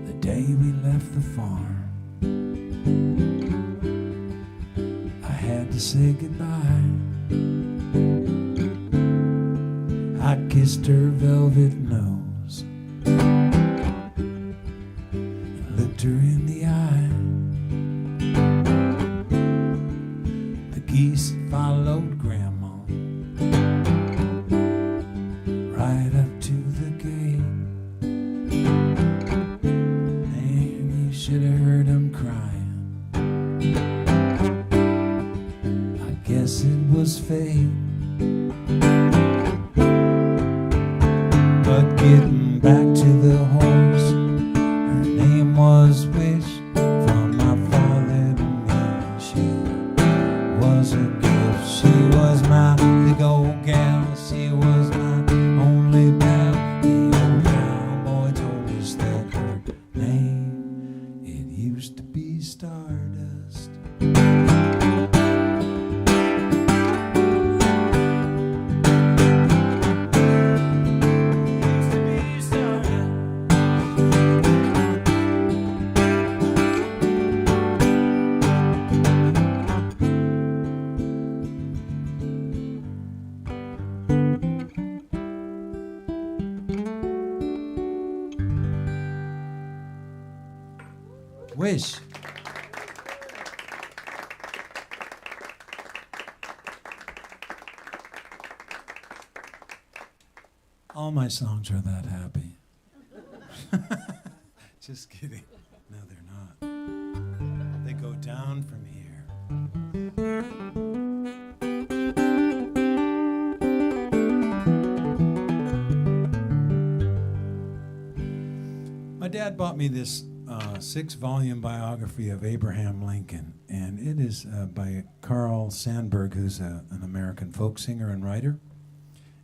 The day we left the farm, I had to say goodbye. I kissed her velvet nose and looked her in the eye. The geese followed Grandma right up to the gate, and you should have heard them crying. I guess it was fate. But getting back to the horse, her name was Wish. From my father to me, she was a gift. She was my big old gal. She was my only pal. The old cowboy told us that her name, it used to be Stardust. Wish. All my songs are that happy. Just kidding. No, they're not. They go down from here. My dad bought me this 6-volume biography of Abraham Lincoln, and it is by Carl Sandburg, who's an American folk singer and writer.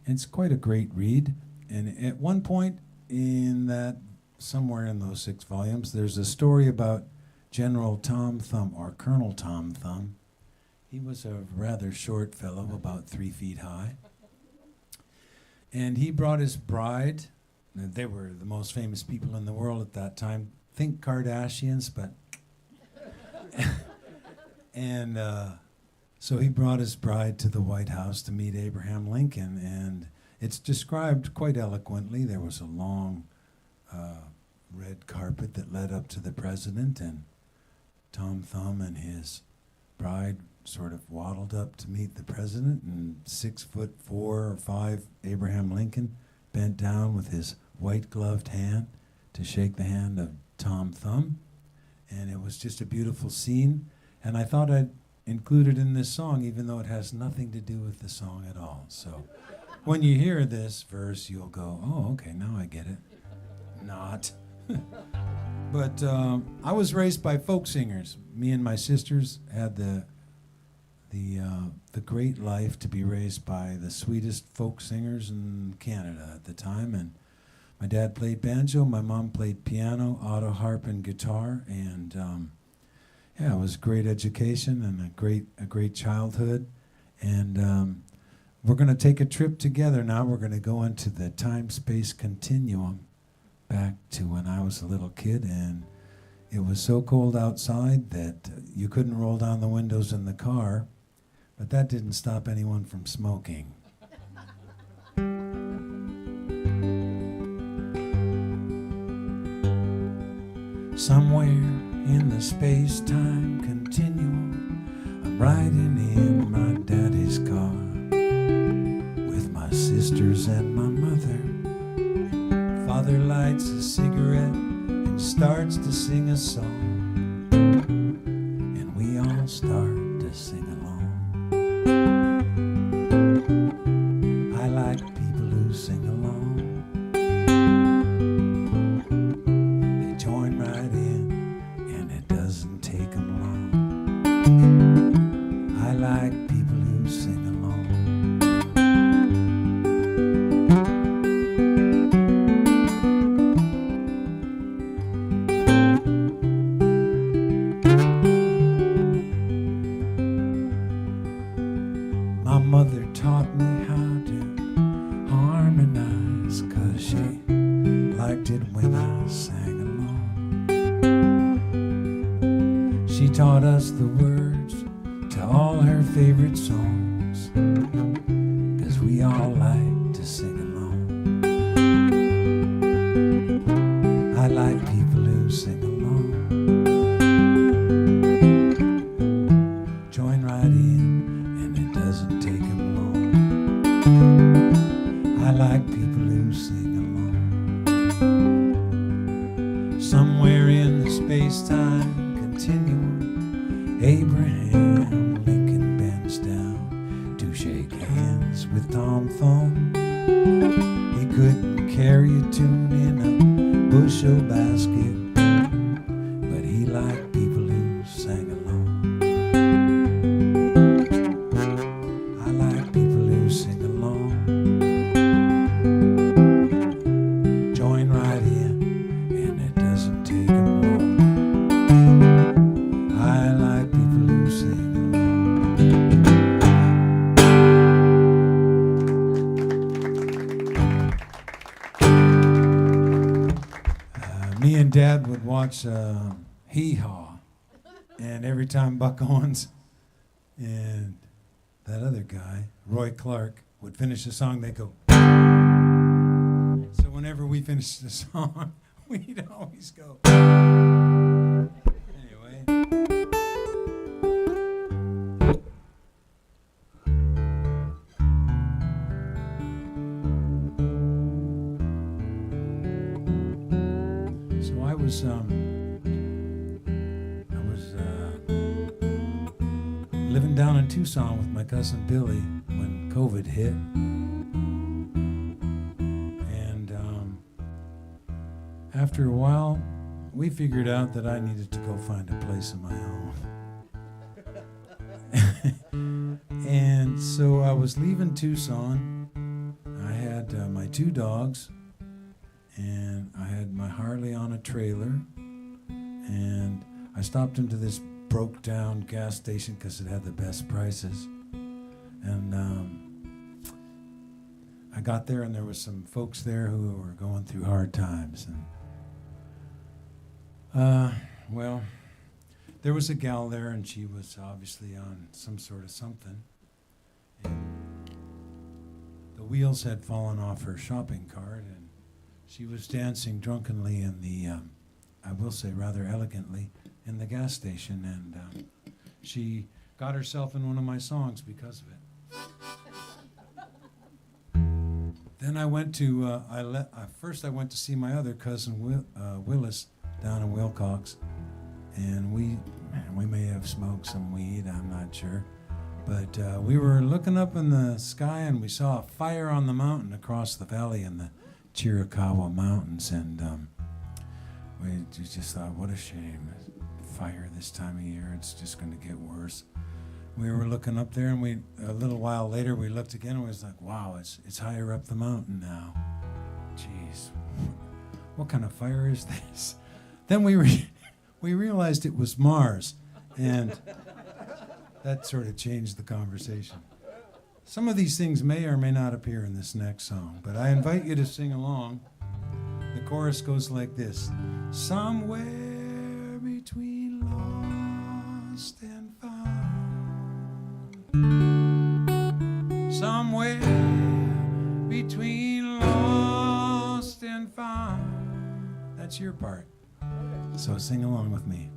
And it's quite a great read. And at one point in that, somewhere in those 6 volumes, there's a story about General Tom Thumb, or Colonel Tom Thumb. He was a rather short fellow, about 3 feet high. And he brought his bride. They were the most famous people in the world at that time. Think Kardashians, but... and so he brought his bride to the White House to meet Abraham Lincoln. And it's described quite eloquently. There was a long red carpet that led up to the president, and Tom Thumb and his bride sort of waddled up to meet the president, and 6'4" or 5" Abraham Lincoln bent down with his white gloved hand to shake the hand of Tom Thumb. And it was just a beautiful scene, and I thought I'd include it in this song, even though it has nothing to do with the song at all. So when you hear this verse, you'll go, oh, okay, now I get it. Not. But I was raised by folk singers. Me and my sisters had the great life to be raised by the sweetest folk singers in Canada at the time. And my dad played banjo, my mom played piano, auto harp, and guitar. And yeah, it was great education and a great childhood. And we're going to take a trip together now. We're going to go into the time-space continuum back to when I was a little kid, and it was so cold outside that you couldn't roll down the windows in the car, but that didn't stop anyone from smoking. Somewhere in the space-time continuum, I'm riding in my daddy's car with my sisters and my mother. Father lights a cigarette and starts to sing a song, and we all start to sing along. I like people who sing along. They join right in, and it doesn't take them long. I like people who sing along. My mother taught me how to harmonize, 'cause she liked it when I sang along. She taught us the words to all her favorite songs, 'cause we all like to sing along. I like people who sing along. Join right in, and it doesn't take them long. I like people who sing along. Somewhere in the space-time continuum, Abraham Lincoln bends down to shake hands with Tom Thumb. He couldn't carry a tune in a bushel basket, but he liked people who sang along. I like people who sing along. Join right in, and it doesn't take them long. I like people who sing along. Me and Dad would watch Hee Haw, and every time Buck Owens and that other guy, Roy Clark, would finish the song, they'd go. So whenever we finished the song, we'd always go. Anyway. So I was living down in Tucson with my cousin Billy when COVID hit. And after a while, we figured out that I needed to go find a place of my own. And so I was leaving Tucson. I had my 2 dogs, and I had my Harley on a trailer, and I stopped into this broke down gas station because it had the best prices. And I got there, and there was some folks there who were going through hard times. And well, there was a gal there, and she was obviously on some sort of something. And the wheels had fallen off her shopping cart, and she was dancing drunkenly in the, I will say rather elegantly, in the gas station, and she got herself in one of my songs because of it. Then I went to, first I went to see my other cousin Willis down in Wilcox, and we may have smoked some weed, I'm not sure. But we were looking up in the sky, and we saw a fire on the mountain across the valley in the Chiricahua Mountains, and we just thought, what a shame. Fire this time of year, it's just going to get worse. We were looking up there, and a little while later we looked again, and we was like, wow, it's higher up the mountain now. Jeez, what kind of fire is this? Then we realized it was Mars, and that sort of changed the conversation. Some of these things may or may not appear in this next song, but I invite you to sing along. The chorus goes like this. Somewhere between lost and found. Somewhere between lost and found. That's your part. So sing along with me.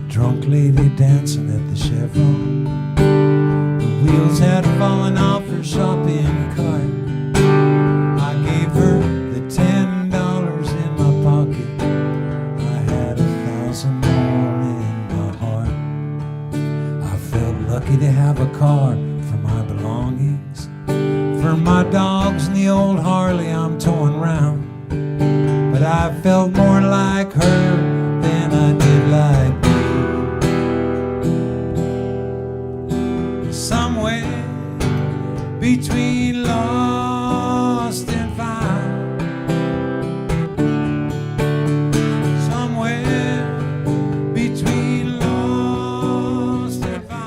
Drunk lady dancing at the Chevron. The wheels had fallen off her shopping cart. I gave her the $10 in my pocket. I had 1,000 more in my heart. I felt lucky to have a car for my belongings, for my dogs and the old Harley I'm towing round. But I felt more like her than I did like me. Somewhere between lost and found. Somewhere between lost and found.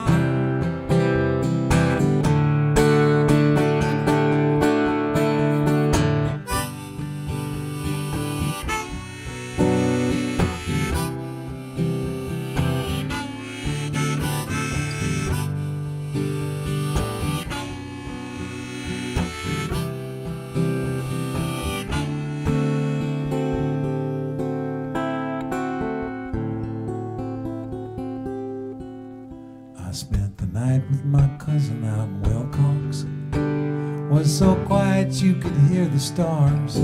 I spent the night with my cousin out in Wilcox. Was so quiet you could hear the stars.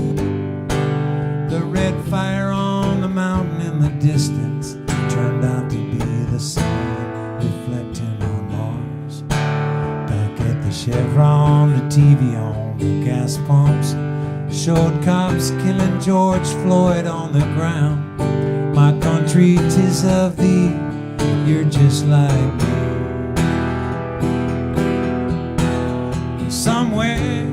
The red fire on the mountain in the distance turned out to be the sun reflecting on Mars. Back at the Chevron, the TV on the gas pumps showed cops killing George Floyd on the ground. My country, 'tis of thee, you're just like me. Somewhere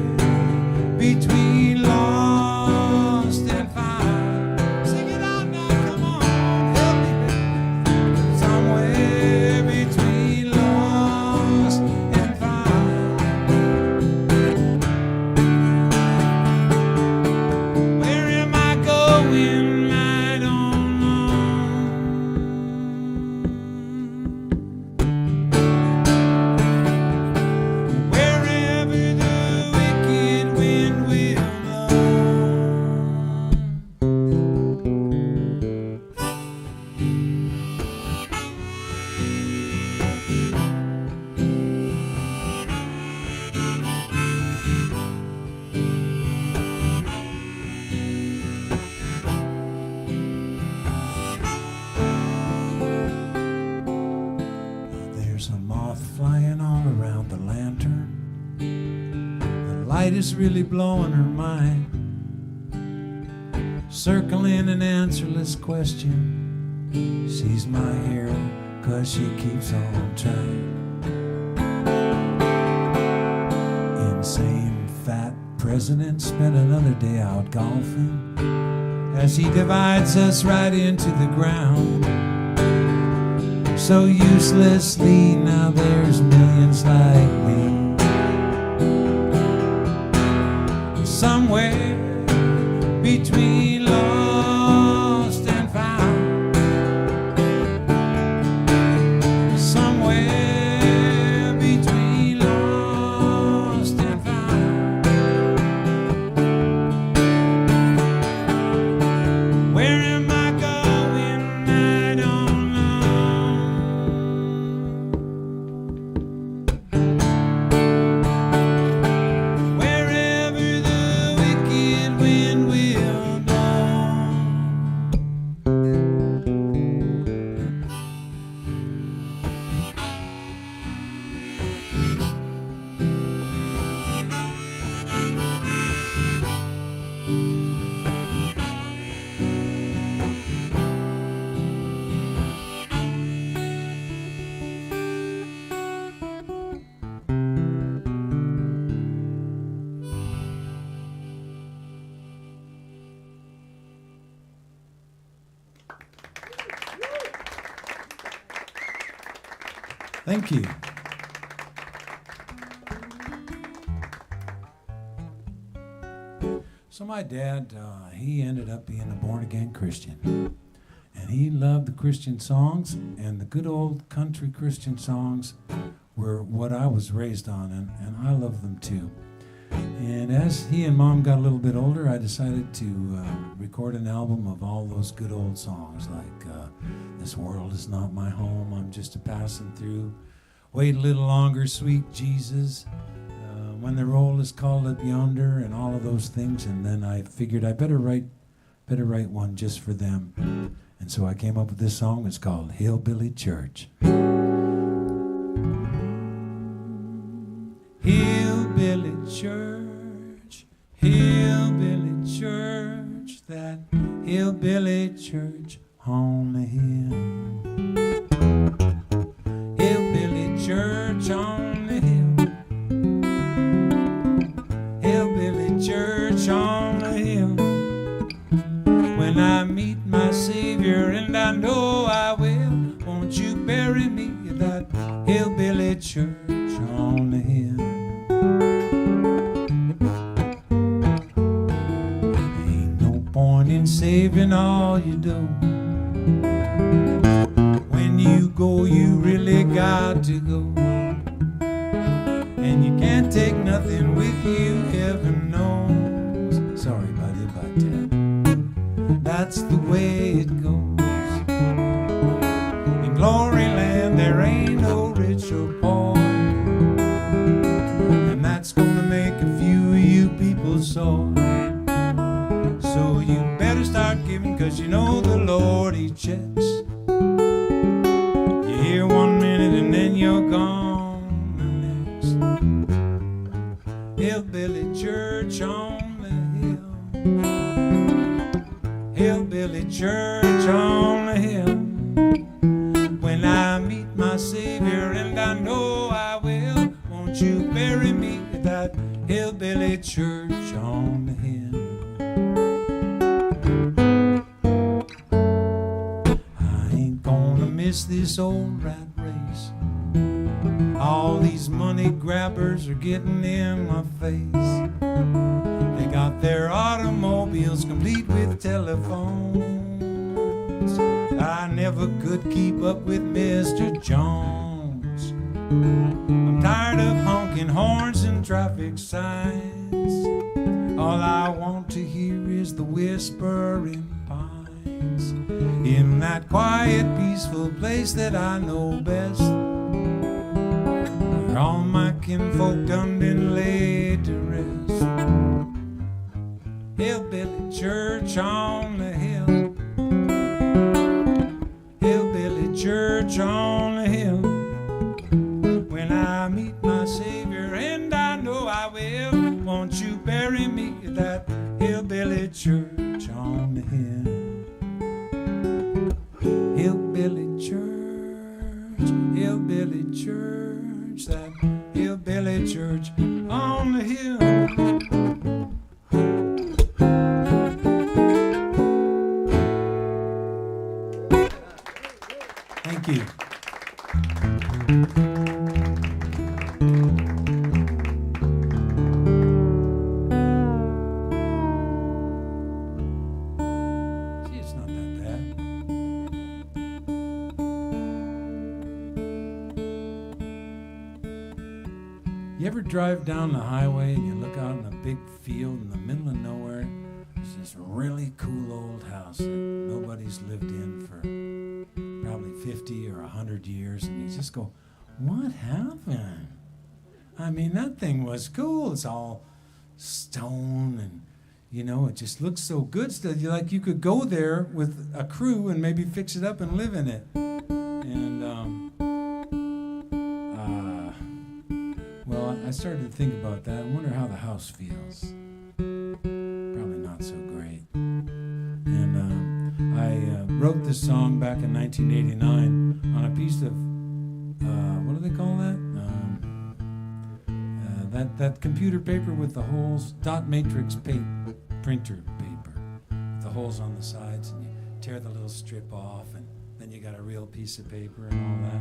between lost and found. Sing it out now, come on, help me. Somewhere between lost and found. Where am I going? I don't know. There's a moth flying all around the lantern. The light is really blowing her mind, circling an answerless question. She's my hero, 'cause she keeps on trying. Insane fat president spent another day out golfing as he divides us right into the ground. so uselessly. Now there's millions like me. Somewhere between lost and found, somewhere between lost and found. Where am I going? I don't know. Wherever the wicked wind will blow. Thank you. So my dad, he ended up being a born-again Christian. And he loved the Christian songs, and the good old country Christian songs were what I was raised on, and I love them too. And as he and Mom got a little bit older, I decided to record an album of all those good old songs, like This World Is Not My Home, I'm Just a Passing Through, Wait a Little Longer, Sweet Jesus, When the Roll Is Called Up Yonder, and all of those things. And then I figured I better write one just for them. And so I came up with this song. It's called Hillbilly Church. Hillbilly church, hillbilly church, that hillbilly church on the hill. Hillbilly church on the hill. Hillbilly church on the hill. When I meet my Savior, and I know I will, won't you bury me at that hillbilly church on the hill? Ain't no point in saving all you do. When you go, you really got to go. And you can't take nothing with you, heaven knows. Sorry, buddy, but that's the way it goes. In glory land there ain't no rich or poor, and that's gonna make a few of you people sore. So you better start giving, 'cause you know the Lord, He checks. You're here 1 minute and then you're gone the next. Hillbilly church on the hill. Hillbilly church on the hill. When I meet my Savior, and I know I will, won't you bury me at that hillbilly church on the hill? I ain't gonna miss this old rat race. All these money grabbers are getting in my face. They got their automobiles complete with telephones. I never could keep up with Mr. Jones. I'm tired of honking horns and traffic signs. All I want to hear is the whispering pines. In that quiet, peaceful place that I know best, where all my kinfolk done been laid to rest. Hillbilly church on the hill. Hillbilly church on the hill. When I meet my Savior, and I know I will, won't you bury me at that hillbilly church on the hill? Hillbilly church, hillbilly church, that hillbilly church on the hill. Thank you. drive down the highway and you look out in a big field in the middle of nowhere, there's this really cool old house that nobody's lived in for probably 50 or 100 years, and you just go, what happened? I mean, that thing was cool. It's all stone and, you know, it just looks so good still. You could go there with a crew and maybe fix it up and live in it. And, well, I started to think about that. I wonder how the house feels. Probably not so great. And I wrote this song back in 1989 on a piece of, what do they call that? That computer paper with the holes, dot matrix printer paper, with the holes on the sides, and you tear the little strip off, and then you got a real piece of paper and all that.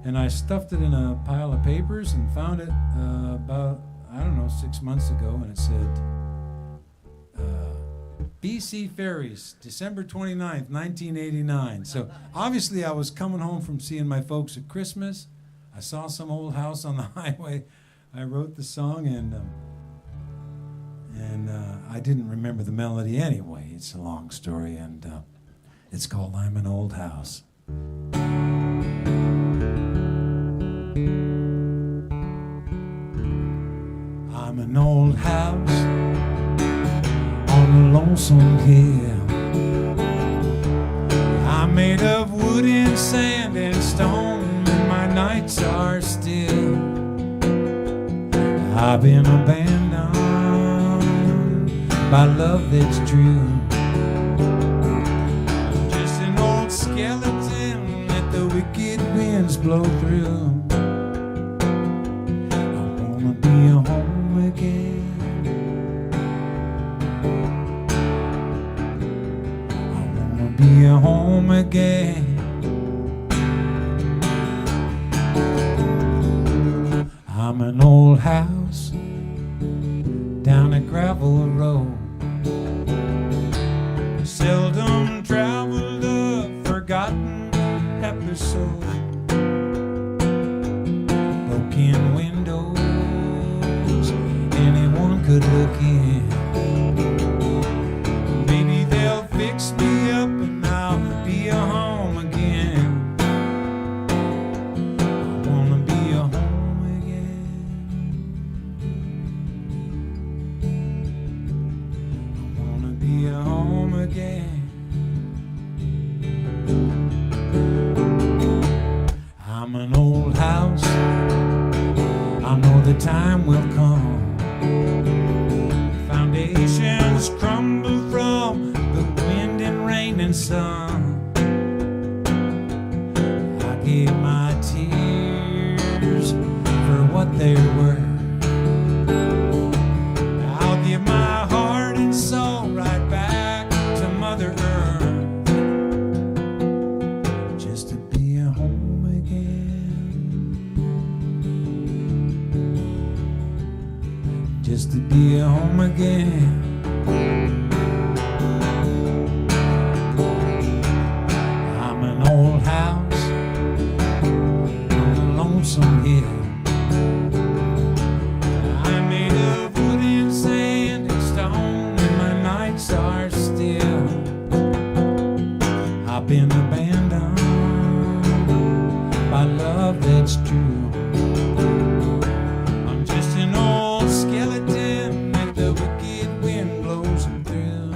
And I stuffed it in a pile of papers and found it about, 6 months ago, and it said, BC Ferries, December 29th, 1989. So obviously I was coming home from seeing my folks at Christmas. I saw some old house on the highway. I wrote the song, and I didn't remember the melody anyway. It's a long story, and it's called I'm an Old House. I'm an old house on a lonesome hill. I'm made of wood and sand and stone, and my nights are still. I've been abandoned by love that's true. Just an old skeleton that the wicked winds blow through. I wanna be a home again. I wanna be a home again. I'm an old house down a gravel road, seldom traveled a forgotten episode. Broken windows, anyone could look in. Maybe they'll fix me up and I'll be a home again. I wanna be a home again. I wanna be a home again. I'm an old house, I know the time will come. Foundations crumble from the wind and rain and sun. I gave my tears for what they were. I'll give my heart and soul right back to Mother Earth, just to be a home again. Just to be a home again. I'm an old house on a lonesome hill. I'm made of wood and sand and stone, and my nights are still. I've been abandoned by love that's true. I'm just an old skeleton that the wicked wind blows through.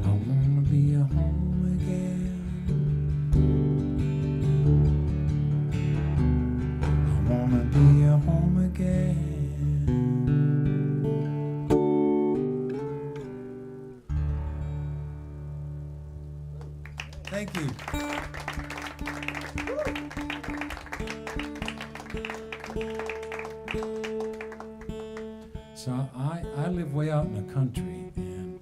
I wanna be a home again. I wanna be a home again. Thank you. So I live way out in the country, and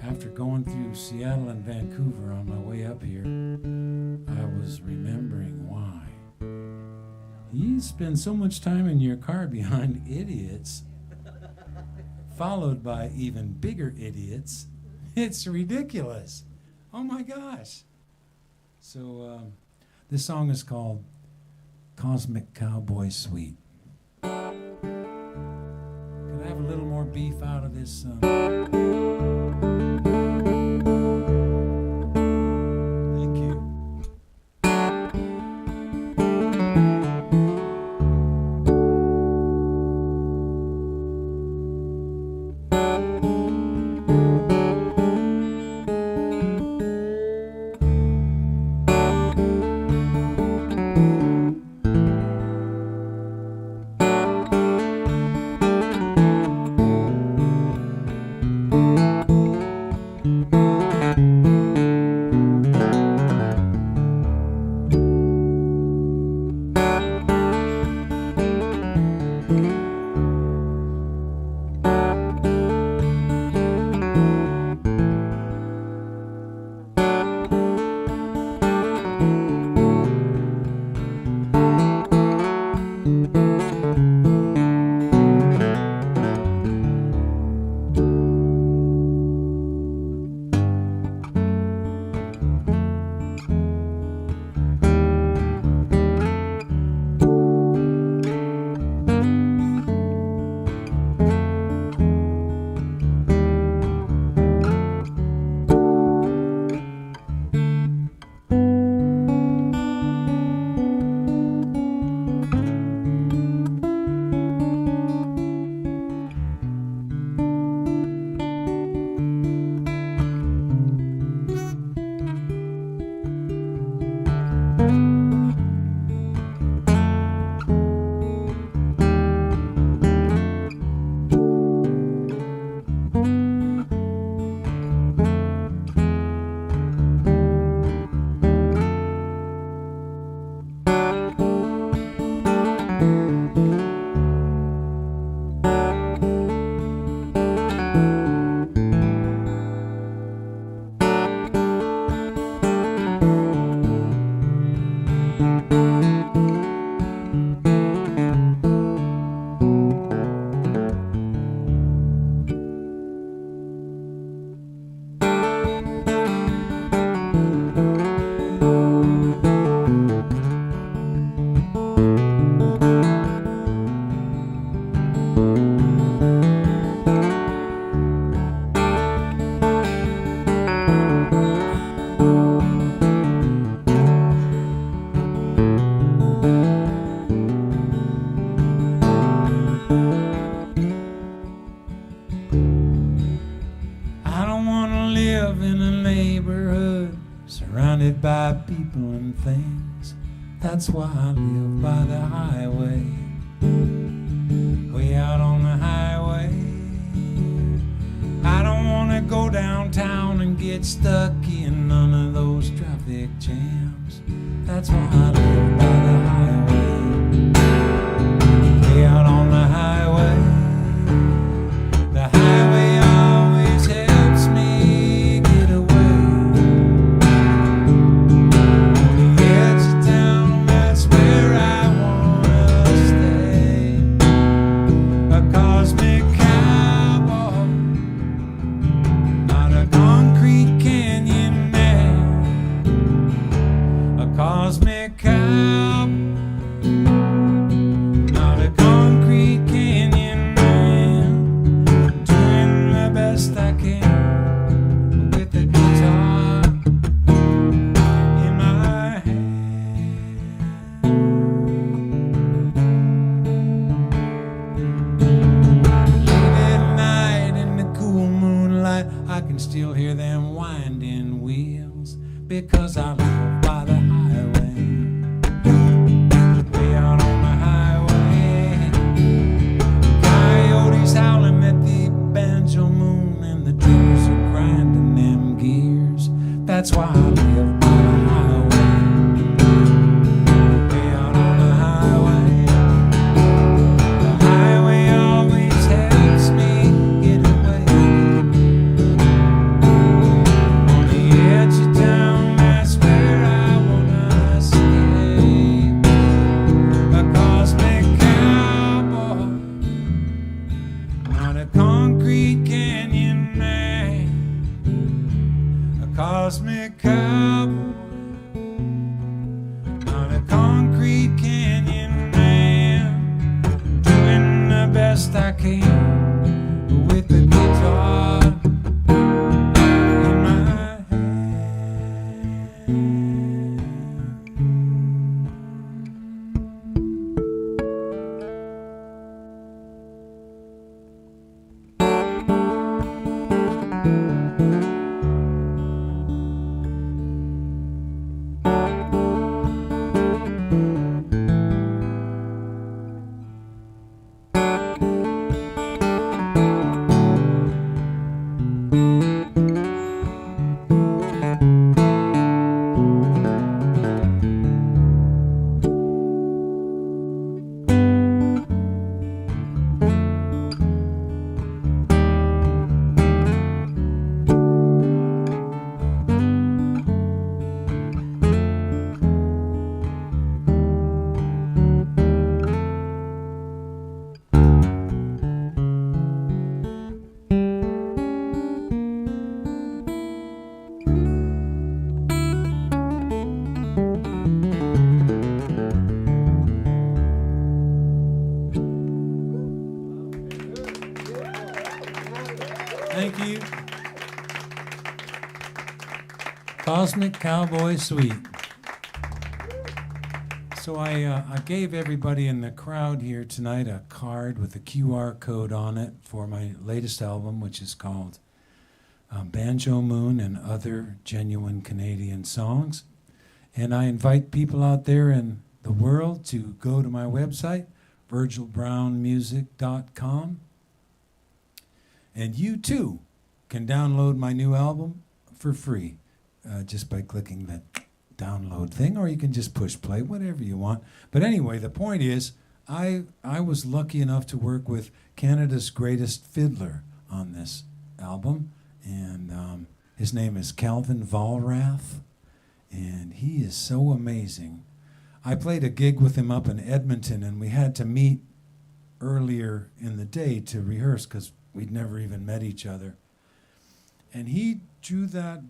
after going through Seattle and Vancouver on my way up here, I was remembering why. You spend so much time in your car behind idiots, followed by even bigger idiots. It's ridiculous. Oh my gosh. So this song is called Cosmic Cowboy Suite. beef out of this. Thank you. Surrounded by people and things. That's why I live by the highway. Way out on the highway. I don't want to go downtown and get stuck in none of those traffic jams. That's why I live by the highway. Way out on the highway. The highway always helps me get away. On the edge of town, that's where I wanna stay. A cosmic cowboy, not a concrete canyon man. A cosmic cowboy, not a concrete canyon man. Doing the best I can with the guitar in my hand. Late at night in the cool moonlight, I can still hear them winding wheels because I live by the highway. Way out on the highway. Coyotes howling at the banjo moon and the trees are grinding them gears. That's why I live by the highway. Way out on the highway. The highway always helps me get away. On the edge of town, that's where I wanna stay. A cosmic cowboy, not a concrete canyon man. A cosmic cowboy, not a concrete canyon man. Doing the best I can Thank you. Cosmic Cowboy Suite. So I gave everybody in the crowd here tonight a card with a QR code on it for my latest album, which is called Banjo Moon and Other Genuine Canadian Songs. And I invite people out there in the world to go to my website, virgilbrownmusic.com. And you too can download my new album for free just by clicking that download thing, or you can just push play, whatever you want. But anyway, the point is, I was lucky enough to work with Canada's greatest fiddler on this album, and his name is Calvin Vollrath, and he is so amazing. I played a gig with him up in Edmonton, and we had to meet earlier in the day to rehearse because we'd never even met each other. And he drew that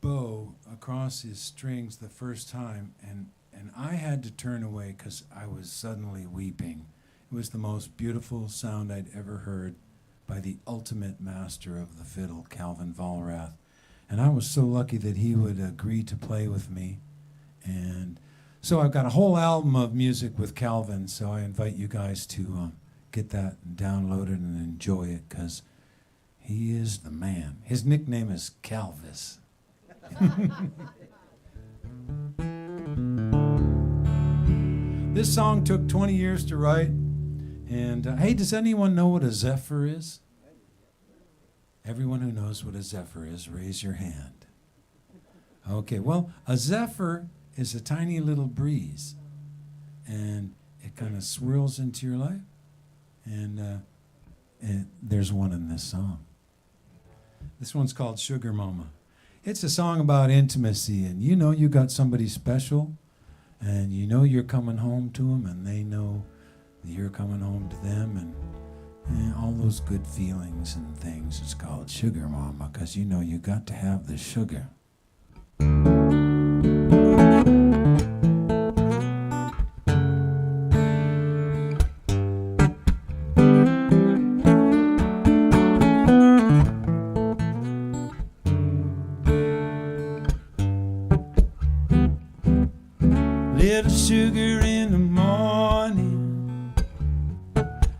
bow across his strings the first time, and I had to turn away because I was suddenly weeping. It was the most beautiful sound I'd ever heard by the ultimate master of the fiddle, Calvin Vollrath. And I was so lucky that he would agree to play with me. And so I've got a whole album of music with Calvin, so I invite you guys to get that and download it and enjoy it, because he is the man. His nickname is Calvis. This song took 20 years to write. And hey, does anyone know what a zephyr is? Everyone who knows what a zephyr is, raise your hand. Okay, well, a zephyr is a tiny little breeze. And it kind of swirls into your life. And there's one in this song. This one's called Sugar Mama. It's a song about intimacy, and you know you got somebody special, and you know you're coming home to them, and they know that you're coming home to them, and all those good feelings and things. It's called Sugar Mama, because you know you got to have the sugar. Little sugar in the morning,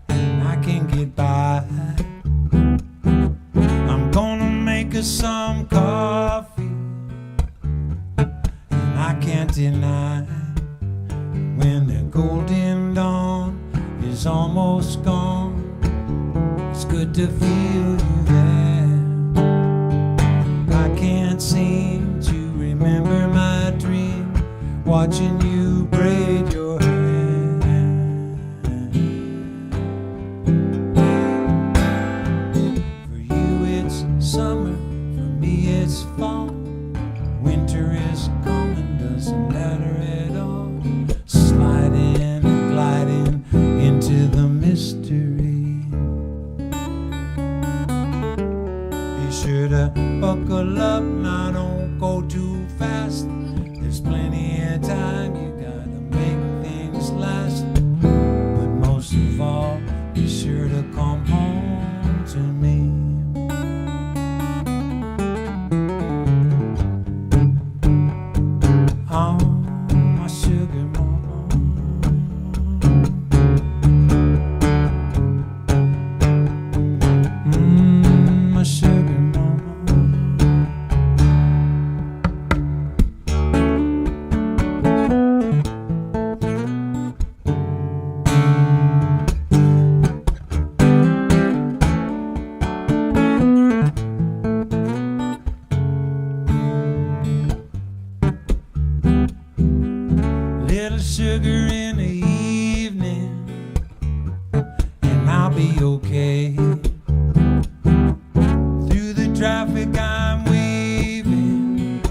and I can get by. I'm gonna make us some coffee, and I can't deny when the golden dawn is almost gone. It's good to feel you there. I can't seem to remember my dream, watching you braid your hair. For you it's summer, for me it's fall. Winter is coming, doesn't matter at all. Sliding and gliding into the mystery. Be sure to buckle up, now don't go too fast. There's plenty of time, you gotta make things last. But most of all, be sure to come home to me. Oh, my sugar mama. My sugar mama. Little sugar in the evening, and I'll be okay. Through the traffic I'm waving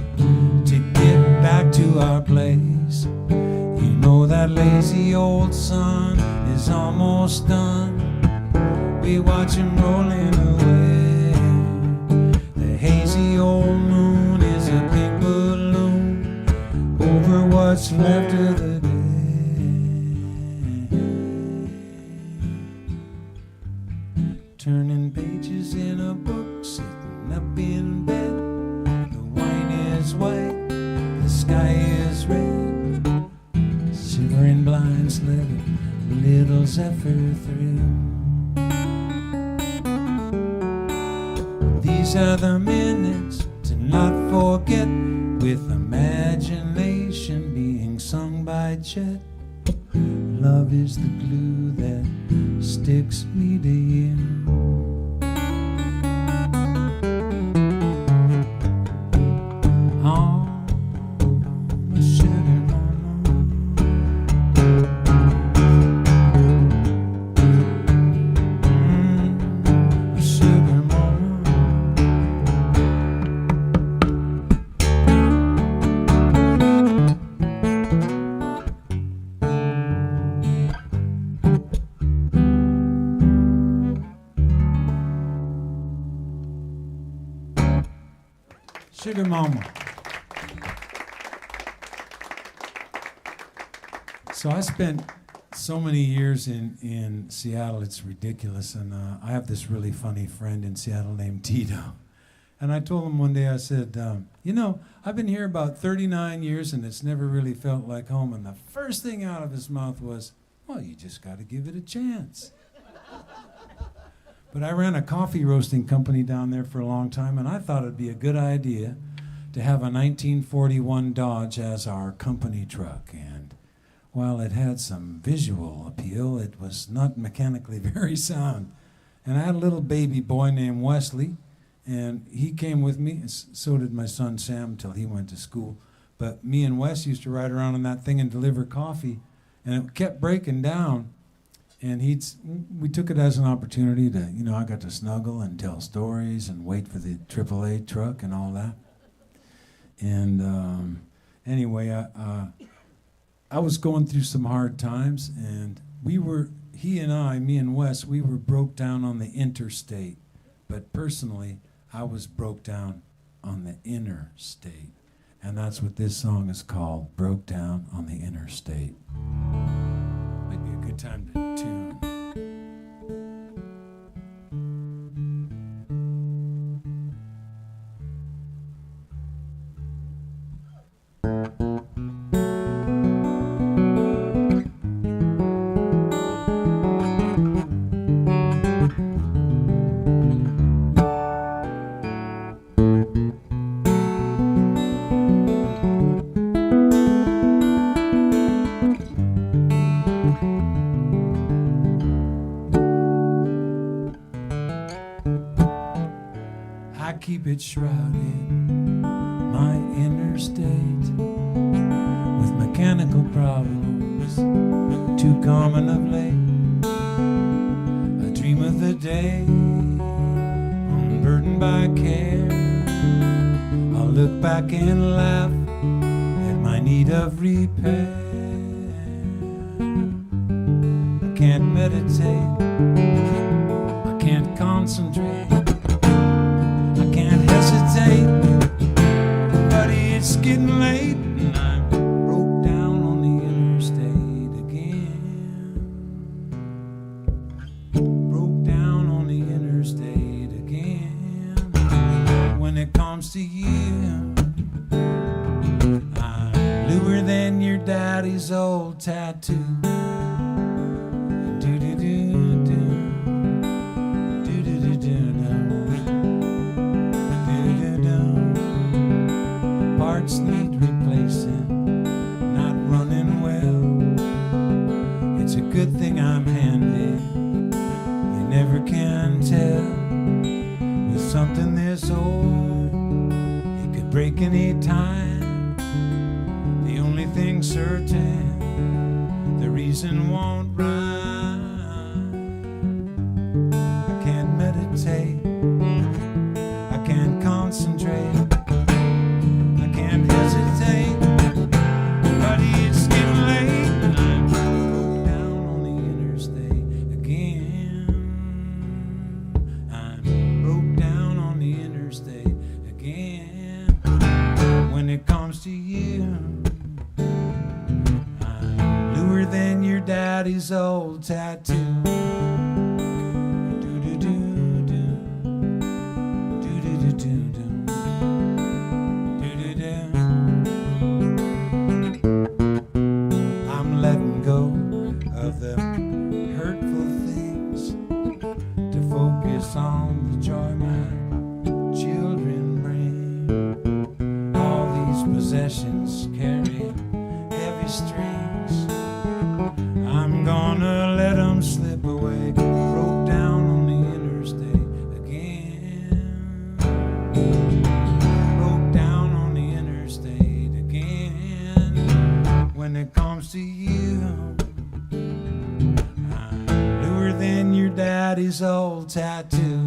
to get back to our place. You know that lazy old sun is almost done. We watch him rolling away. The hazy old moon is a pink balloon over what's left of the day. turning pages in a book, sitting up in bed. The wine is white, the sky is red. Shivering blinds let a little zephyr through. These are the minutes to not forget, with imagination being sung by Chet. Love is the glue that sticks me to you. Oh, sugar mama. Sugar mama. Sugar mama. So I spent so many years in Seattle, it's ridiculous. And I have this really funny friend in Seattle named Tito. And I told him one day, I said, you know, I've been here about 39 years and it's never really felt like home. And the first thing out of his mouth was, well, you just got to give it a chance. But I ran a coffee roasting company down there for a long time, and I thought it'd be a good idea to have a 1941 Dodge as our company truck. And while it had some visual appeal, it was not mechanically very sound. And I had a little baby boy named Wesley, and he came with me. So did my son Sam till he went to school. But me and Wes used to ride around in that thing and deliver coffee, and it kept breaking down. And we took it as an opportunity to, you know, I got to snuggle and tell stories and wait for the AAA truck and all that. And anyway, I was going through some hard times, and he and I, me and Wes, we were broke down on the interstate. But personally, I was broke down on the inner state. And that's what this song is called, Broke Down on the Interstate. Might be a good time to tune. Keep it shrouded, my inner state, with mechanical problems too common of late. I dream of the day, unburdened by care. I'll look back and laugh at my need of repair. I can't meditate, I can't concentrate, but it's getting late and I'm broke down on the interstate again. Broke down on the interstate again. When it comes to you, I'm bluer than your daddy's old tattoo. Need replacing, not running well. It's a good thing I'm handy, you never can tell. With something this old, it could break any time. The only thing certain, the reason won't rhyme. I can't meditate, I can't concentrate, hesitate, but it's getting late and I'm broke down on the interstate again. I'm broke down on the interstate again. When it comes to you, I'm bluer than your daddy's old tattoo. Do-do-do. song, the joy my children bring. All these possessions carry heavy strings. I'm gonna let them slip away. Broke down on the interstate again. Broke down on the interstate again. When it comes to you, I'm bluer than your daddy's old tattoo.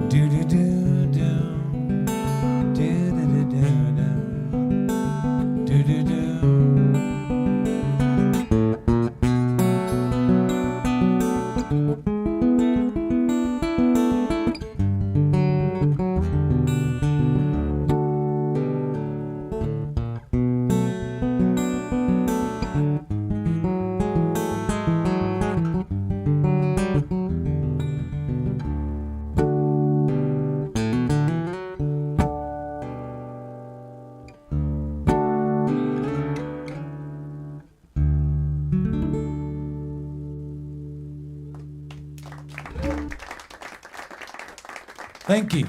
Do do do do. Do do do do do. Do do do. Thank you.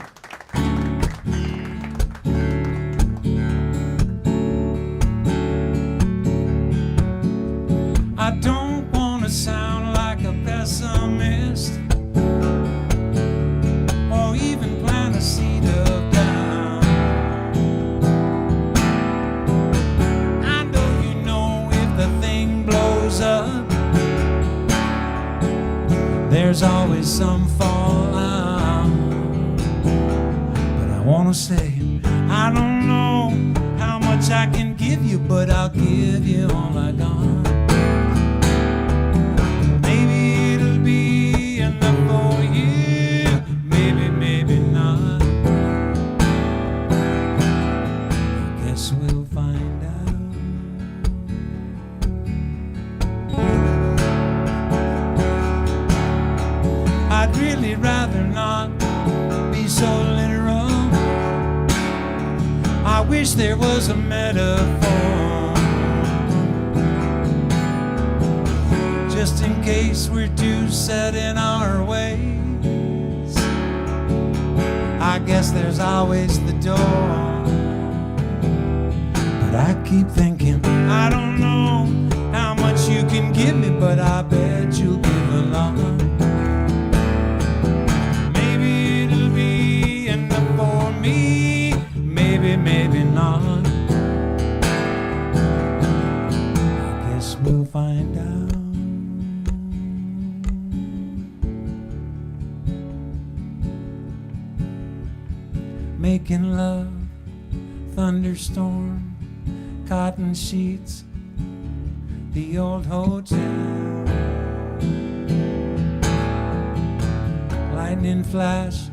I don't want to sound like a pessimist or even plant a seed of doubt. I know if the thing blows up, there's always some fallout. I wanna say, I don't know how much I can give you, but I'll give you all I got. Maybe it'll be enough for you, maybe, maybe not. I guess we'll find out. I'd really rather not be so literal. I wish there was a metaphor, just in case we're too set in our ways. I guess there's always the door, but I keep thinking, I don't know how much you can give me, but I bet you'll give a lot. Maybe it'll be enough for me, maybe, maybe not. I guess we'll find out. Making love, thunderstorm, cotton sheets, the old hotel. Lightning flash,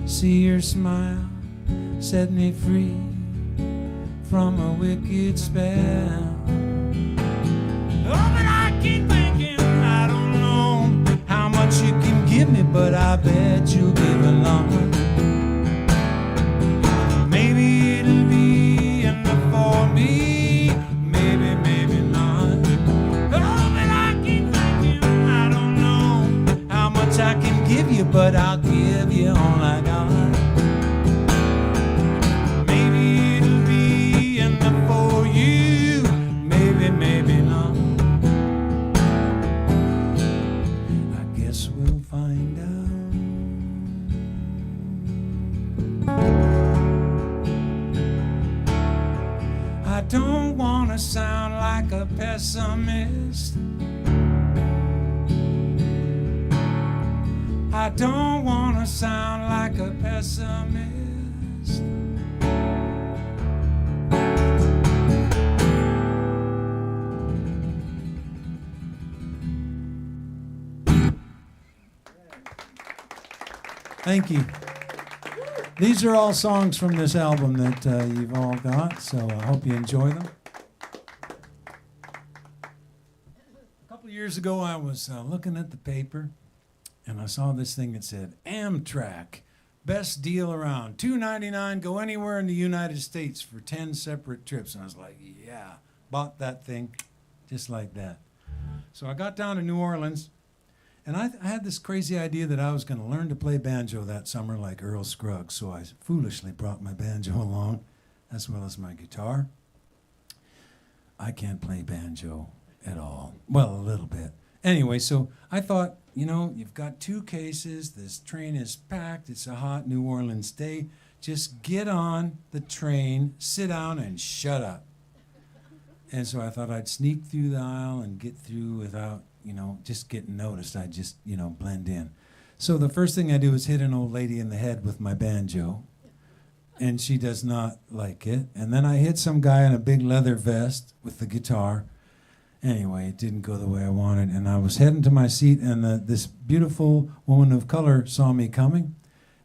see your smile, set me free from a wicked spell. Oh, but I keep thinking, I don't know how much you can give me, but I bet you'll give a lot. Maybe it'll be enough for me, maybe, maybe not. Oh, but I keep thinking, I don't know how much I can give you, but I'll give you all I got. Maybe it'll be enough for you, maybe, maybe not. I guess we'll find out. I don't want to sound like a pessimist. I don't want to sound like a pessimist. Thank you. These are all songs from this album that you've all got, so I hope you enjoy them. A couple of years ago, I was looking at the paper, and I saw this thing that said, Amtrak, best deal around, $2.99, go anywhere in the United States for 10 separate trips. And I was like, yeah, bought that thing just like that. So I got down to New Orleans, And I had this crazy idea that I was going to learn to play banjo that summer like Earl Scruggs, so I foolishly brought my banjo along, as well as my guitar. I can't play banjo at all. Well, a little bit. Anyway, so I thought, you know, you've got 2 cases, this train is packed, it's a hot New Orleans day, just get on the train, sit down, and shut up. And so I thought I'd sneak through the aisle and get through without, you know, just getting noticed. I'd just, you know, blend in. So the first thing I do is hit an old lady in the head with my banjo, and she does not like it. And then I hit some guy in a big leather vest with the guitar. Anyway, it didn't go the way I wanted, and I was heading to my seat, and this beautiful woman of color saw me coming,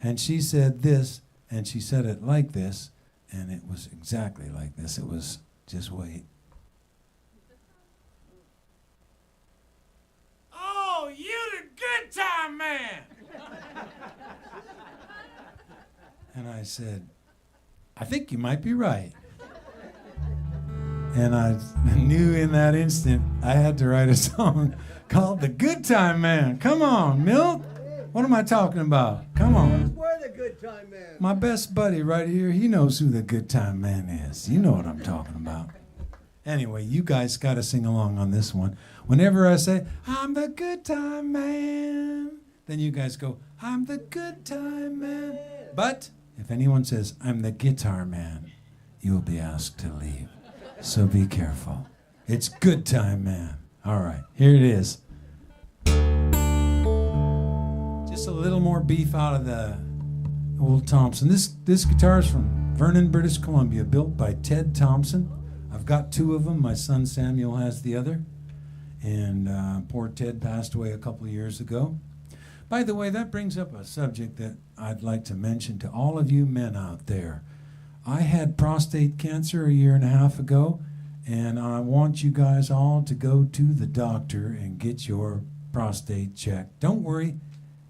and she said this, and she said it like this, and it was exactly like this. It was, just wait. Oh, you the good time man! And I said, I think you might be right. And I knew in that instant I had to write a song called The Good Time Man. Come on, Milt. What am I talking about? Come on. We're the good time man. My best buddy right here, he knows who the Good Time Man is. You know what I'm talking about. Anyway, you guys got to sing along on this one. Whenever I say, I'm the good time man, then you guys go, I'm the good time man. But if anyone says, I'm the guitar man, you will be asked to leave. So be careful. It's good time, man. All right, here it is. Just a little more beef out of the old Thompson. This guitar is from Vernon, British Columbia, built by Ted Thompson. I've got 2 of them. My son Samuel has the other. And poor Ted passed away a couple of years ago. By the way, that brings up a subject that I'd like to mention to all of you men out there. I had prostate cancer a year and a half ago, and I want you guys all to go to the doctor and get your prostate checked. Don't worry,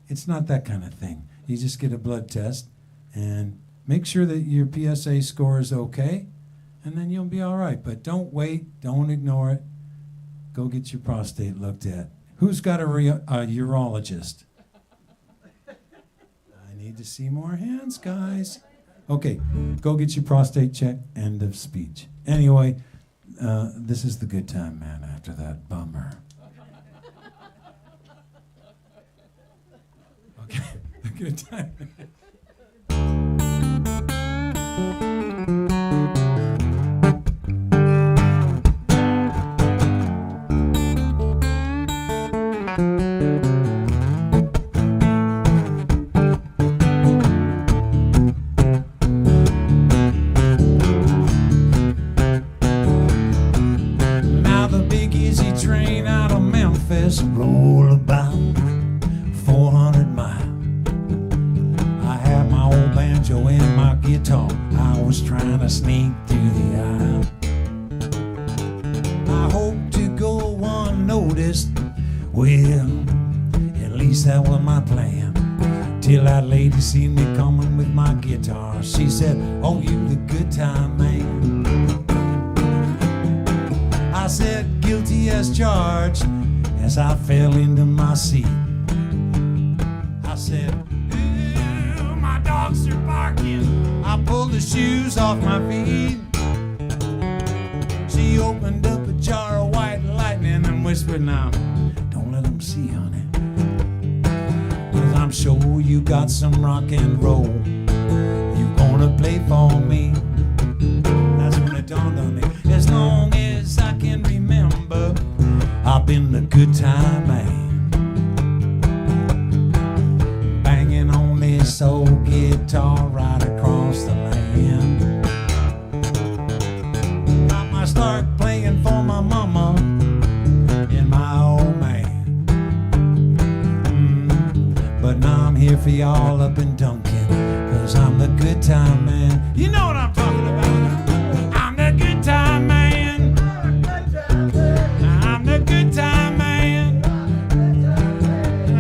it's not that kind of thing. You just get a blood test and make sure that your PSA score is okay, and then you'll be all right. But don't wait, don't ignore it. Go get your prostate looked at. Who's got a urologist? I need to see more hands, guys. Okay, go get your prostate checked. End of speech. Anyway, this is the good time, man, after that bummer. Okay, the good time, man. Roll about 400 miles. I had my old banjo and my guitar. I was trying to sneak through the aisle. I hope to go unnoticed. Well, at least that was my plan. Till that lady seen me coming with my guitar. She said, oh, you the good time man. I said, guilty as charged. As I fell into my seat, I said, ooh, my dogs are barking. I pulled the shoes off my feet. She opened up a jar of white lightning and whispered, now, don't let them see, honey. 'Cause I'm sure you got some rock and roll you gonna play for me. That's when it dawned on me. As long as I can remember, I've been the good time man, banging on this old guitar right across the land. Got my start playing for my mama and my old man. But now I'm here for y'all up in Duncan, 'cause I'm the good time man. You know what I'm talking about. I'm the good time man. I'm the good time man.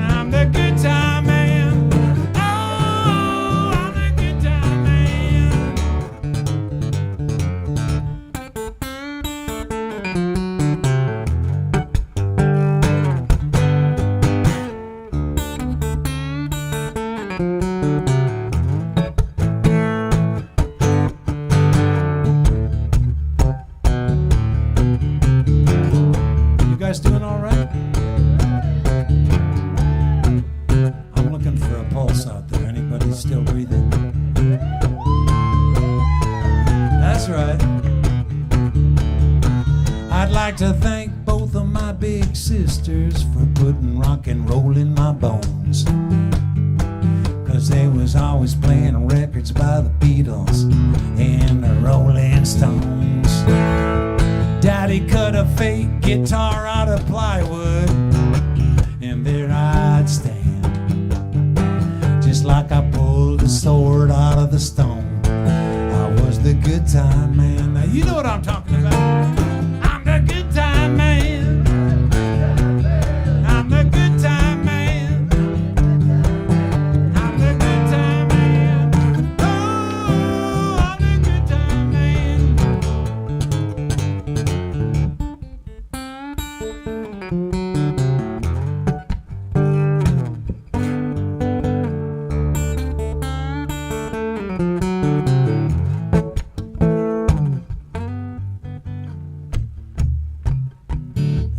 I'm the good time man. Oh, I'm the good time man. still breathing. That's right. I'd like to thank both of my big sisters for putting rock and roll in my bones. 'Cause they was always playing records by the Beatles and the Rolling Stones. Daddy cut a fake guitar out of plywood, and there I'd stand, just like I pulled a sword out of the stone. I was the good time man. Now you know what I'm talking about. I'm the good time man. I'm the good time man. I'm the good time man. Oh, I'm the good time man.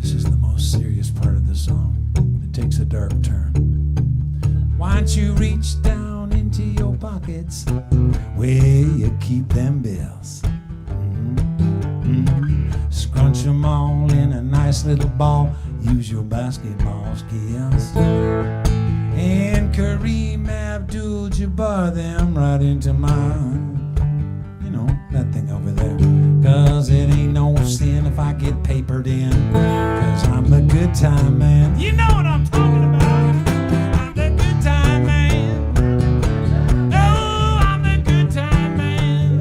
This is the most serious part of the song. It takes a dark turn. Why don't you reach down into your pockets where you keep them bills? Scrunch them all in a nice little ball. Use your basketball skills. And Kareem Abdul-Jabbar them right into mine. You know, that thing over there. 'Cause it ain't no sin if I get papered in. 'Cause I'm the good time man. You know what I'm talking about. I'm the good time man. Oh, I'm the good time man.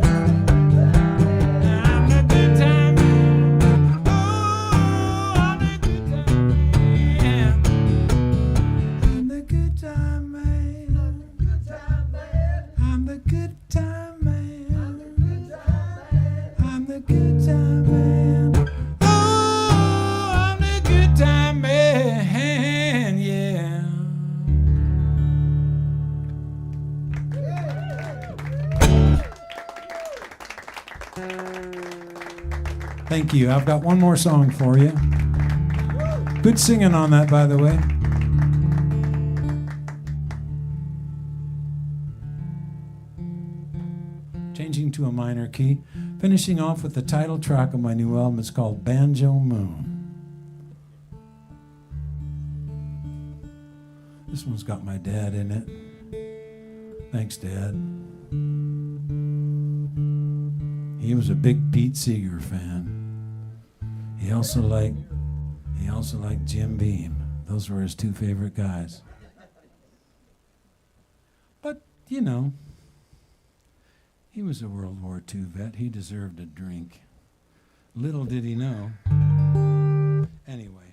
I'm the good time man. Oh, I'm the good time man. I'm the good time man. I'm the good time man. I'm the good time man. Oh, I'm the good time man, yeah. Thank you. I've got one more song for you. Good singing on that, by the way. Changing to a minor key. Finishing off with the title track of my new album. It's called Banjo Moon. This one's got my dad in it. Thanks, Dad. He was a big Pete Seeger fan. He also liked Jim Beam. Those were his two favorite guys. But, you know, he was a World War II vet. He deserved a drink. Little did he know. Anyway.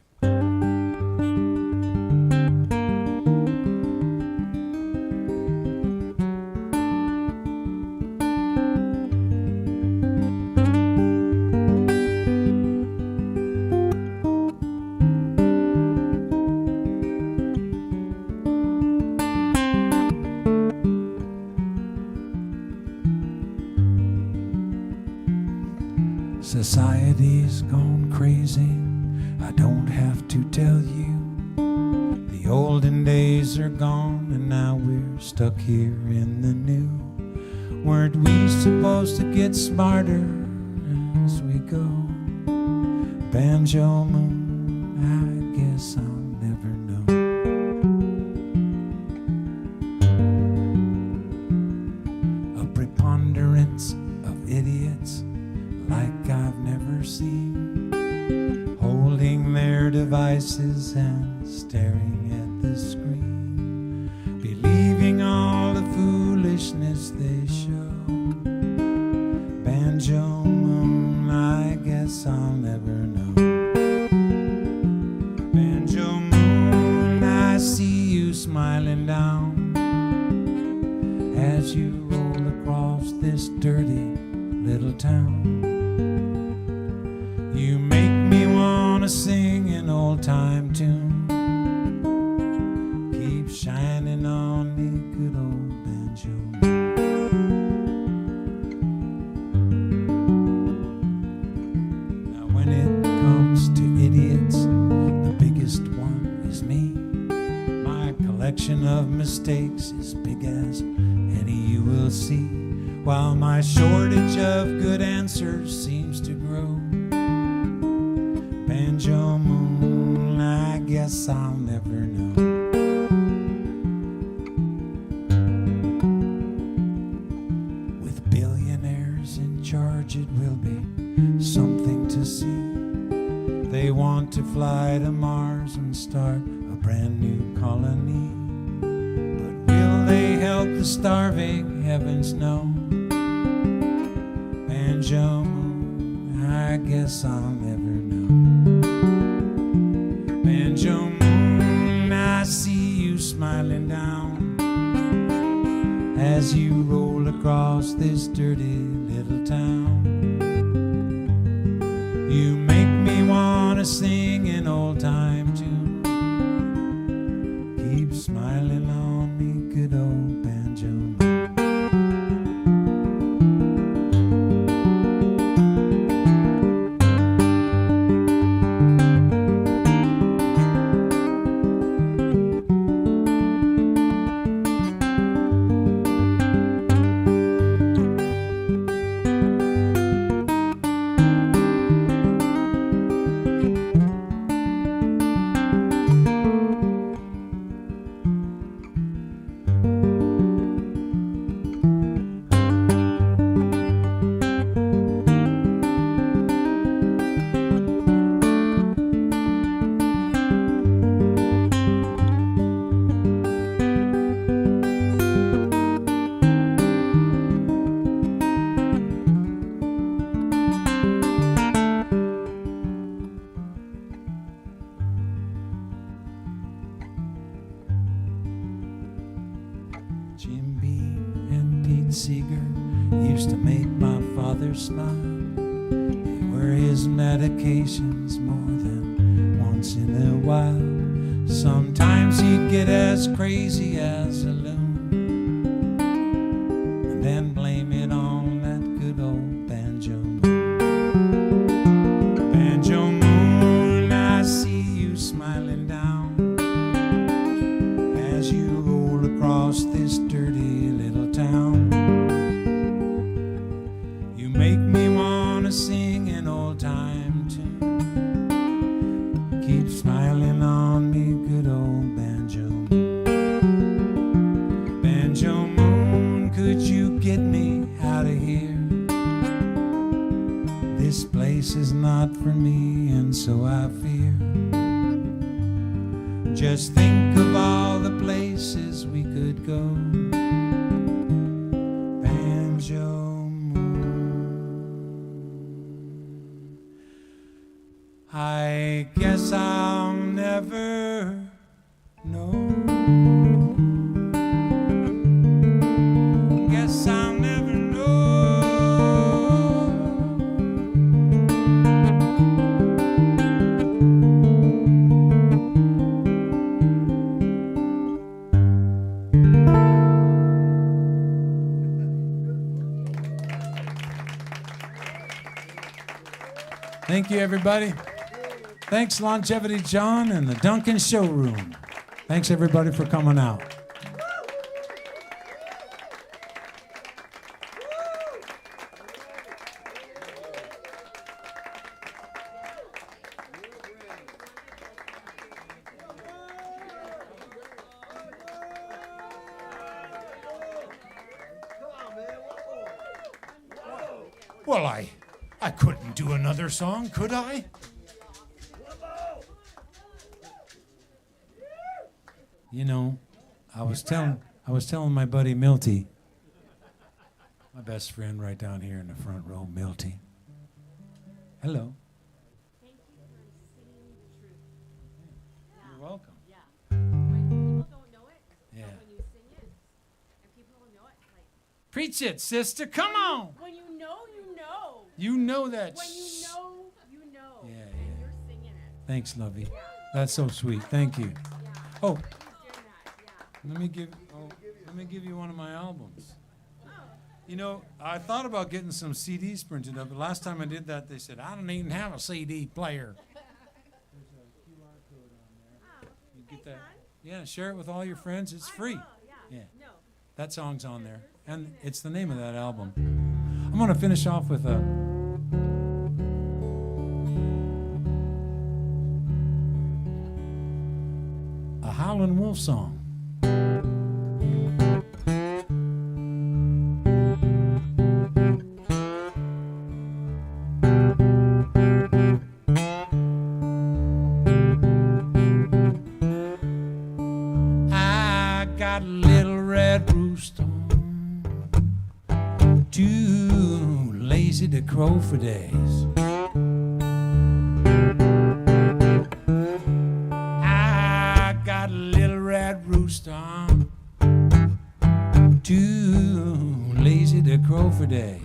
Society's gone crazy, I don't have to tell you. The olden days are gone and now we're stuck here in the new. Weren't we supposed to get smarter as we go? Banjo Moon, I guess I'll never know. A preponderance of idiots like I've never seen, holding their devices and staring at the screen, believing all the foolishness they show. Banjo Moon, I guess I'll never know. Banjo Moon, I see you smiling down as you roll across this dirty little town. You make me wanna sing an old-time tune. Keep shining on me, good old banjo. Now when it comes to idiots, the biggest one is me. My collection collection of mistakes as big as any you will see, while my shortage of good answers seems to grow. Banjo moon, I guess I'll never know. With billionaires in charge, it will be something to see. They want to fly to Mars and start a brand new colony. But will they help the starving? Heavens no. Banjo moon, I guess I'll never know. Banjo moon, I see you smiling down as you roll across this dirty little town. You make me wanna sing an old time tune. Keep smiling on me, good old banjo moon. Jim Beam and Pete Seeger used to make my father smile. They were his medications more than once in a while. Sometimes he'd get as crazy as a loon and then blame it on that good old banjo moon. Banjo moon, I see you smiling down as you roll across this dirty little town. You make me wanna sing an old time tune. Keep smiling on me, good old banjo moon. Banjo moon, could you get me out of here? This place is not for me, and so I fear. Just think of all the places we could go. Banjo moon, I guess I'll never know. Guess I'll never know. Thank you, everybody. Thanks, Longevity John and the Duncan Showroom. Thanks, everybody, for coming out. Well, I couldn't do another song, could I? You know, I was telling my buddy Milty, my best friend right down here in the front row, Milty. Hello. Thank you for singing the truth. You're welcome. Yeah. When people don't know it, Yeah. but when you sing it, and people don't know it, like Preach it, sister. Come on. when you know, you know. You know that. When you know, you know. Yeah, and yeah. you're singing it. Thanks, lovey. That's so sweet. Thank you. Yeah. Oh, He's doing that. Yeah. let me give you one of my albums. You know, I thought about getting some CDs printed up, but last time I did that, they said, I don't even have a CD player. There's a QR code on there. Oh, You thanks, get that? hon. Yeah, share it with all your friends. It's free. Yeah. That song's on there. And it's the name of that album. I'm going to finish off with a Howlin' Wolf song. I got a little red rooster, too lazy to crow for days. I got a little red rooster, too lazy to crow for days.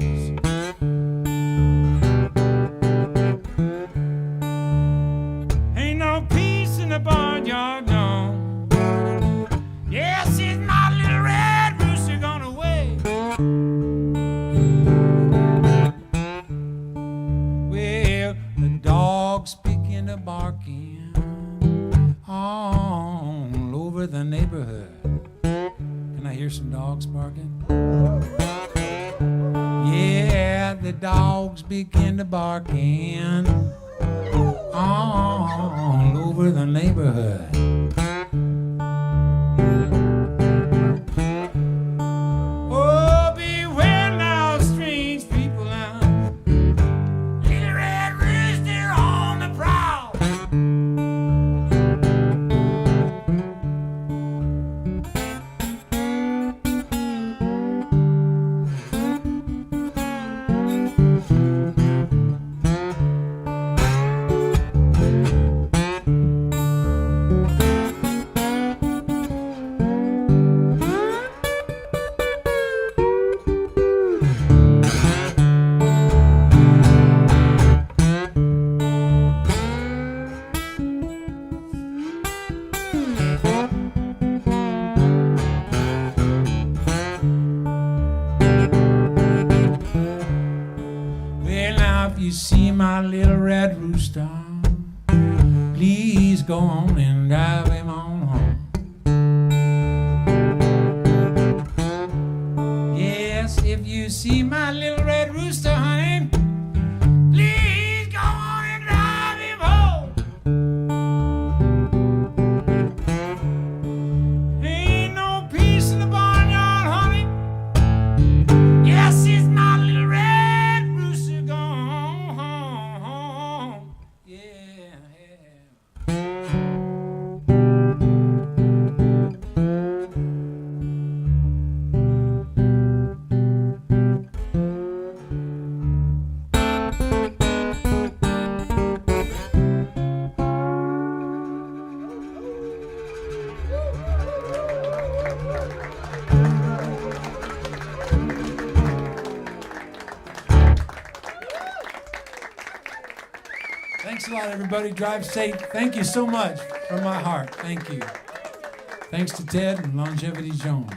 Ain't no peace in the barnyard, no. Yes, it's my little red rooster gone away. Well, the dogs begin to barking all over the neighborhood. Can I hear some dogs barking? Yeah, the dogs begin to barking all over the neighborhood. Oh, beware now, strange people now. Little red rooster on the prowl. Well, now, if you see my little red rooster, please go on and drive him on home. Yes, if you see my little red rooster, honey, please go on and drive him home. Ain't no peace in the barnyard, honey. Yes, it's my little red rooster gone home. Yeah, yeah. Thanks a lot, everybody. Drive safe. Thank you so much from my heart. Thank you. Thanks to Ted and Longevity Joan.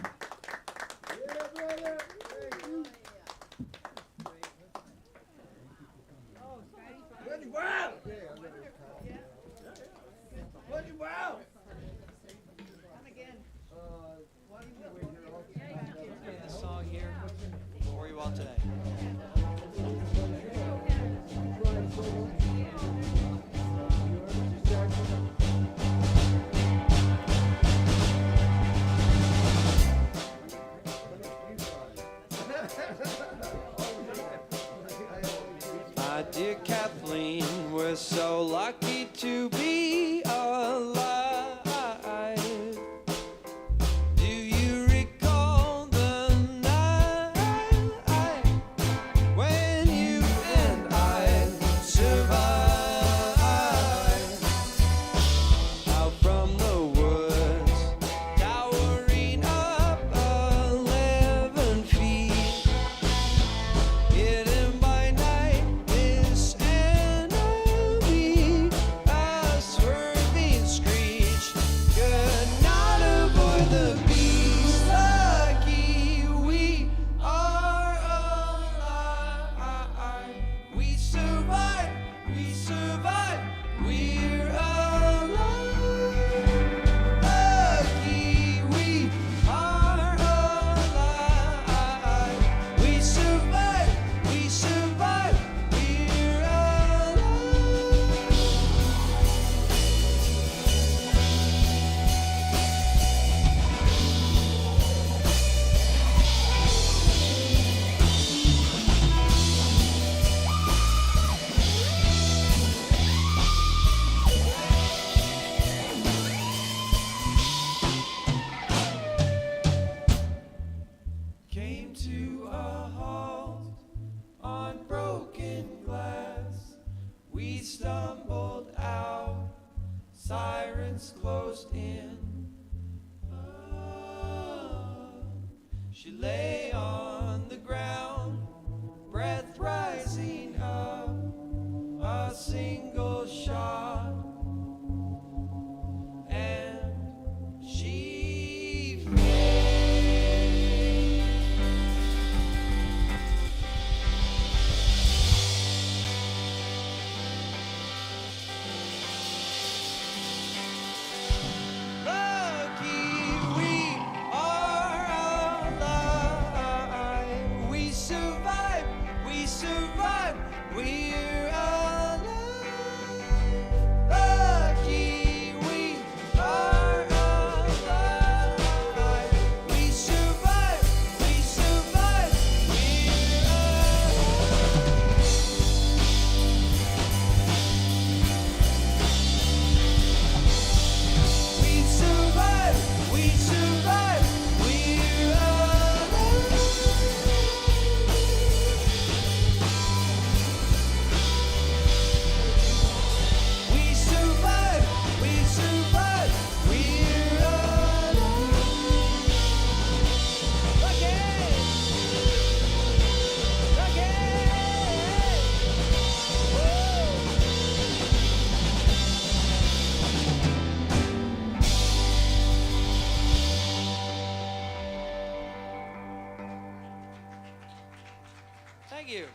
Song here for you all today. My dear Kathleen, we're so lucky to be alive. Do you recall the night She lay on the ground, breath rising up, a single shot, and she lucky we are alive. We survive, we're alive. Lucky we are alive. We survive, we're alive. We survive, we're alive. We survive, we're alive. Lucky, lucky. Woo! Thank you.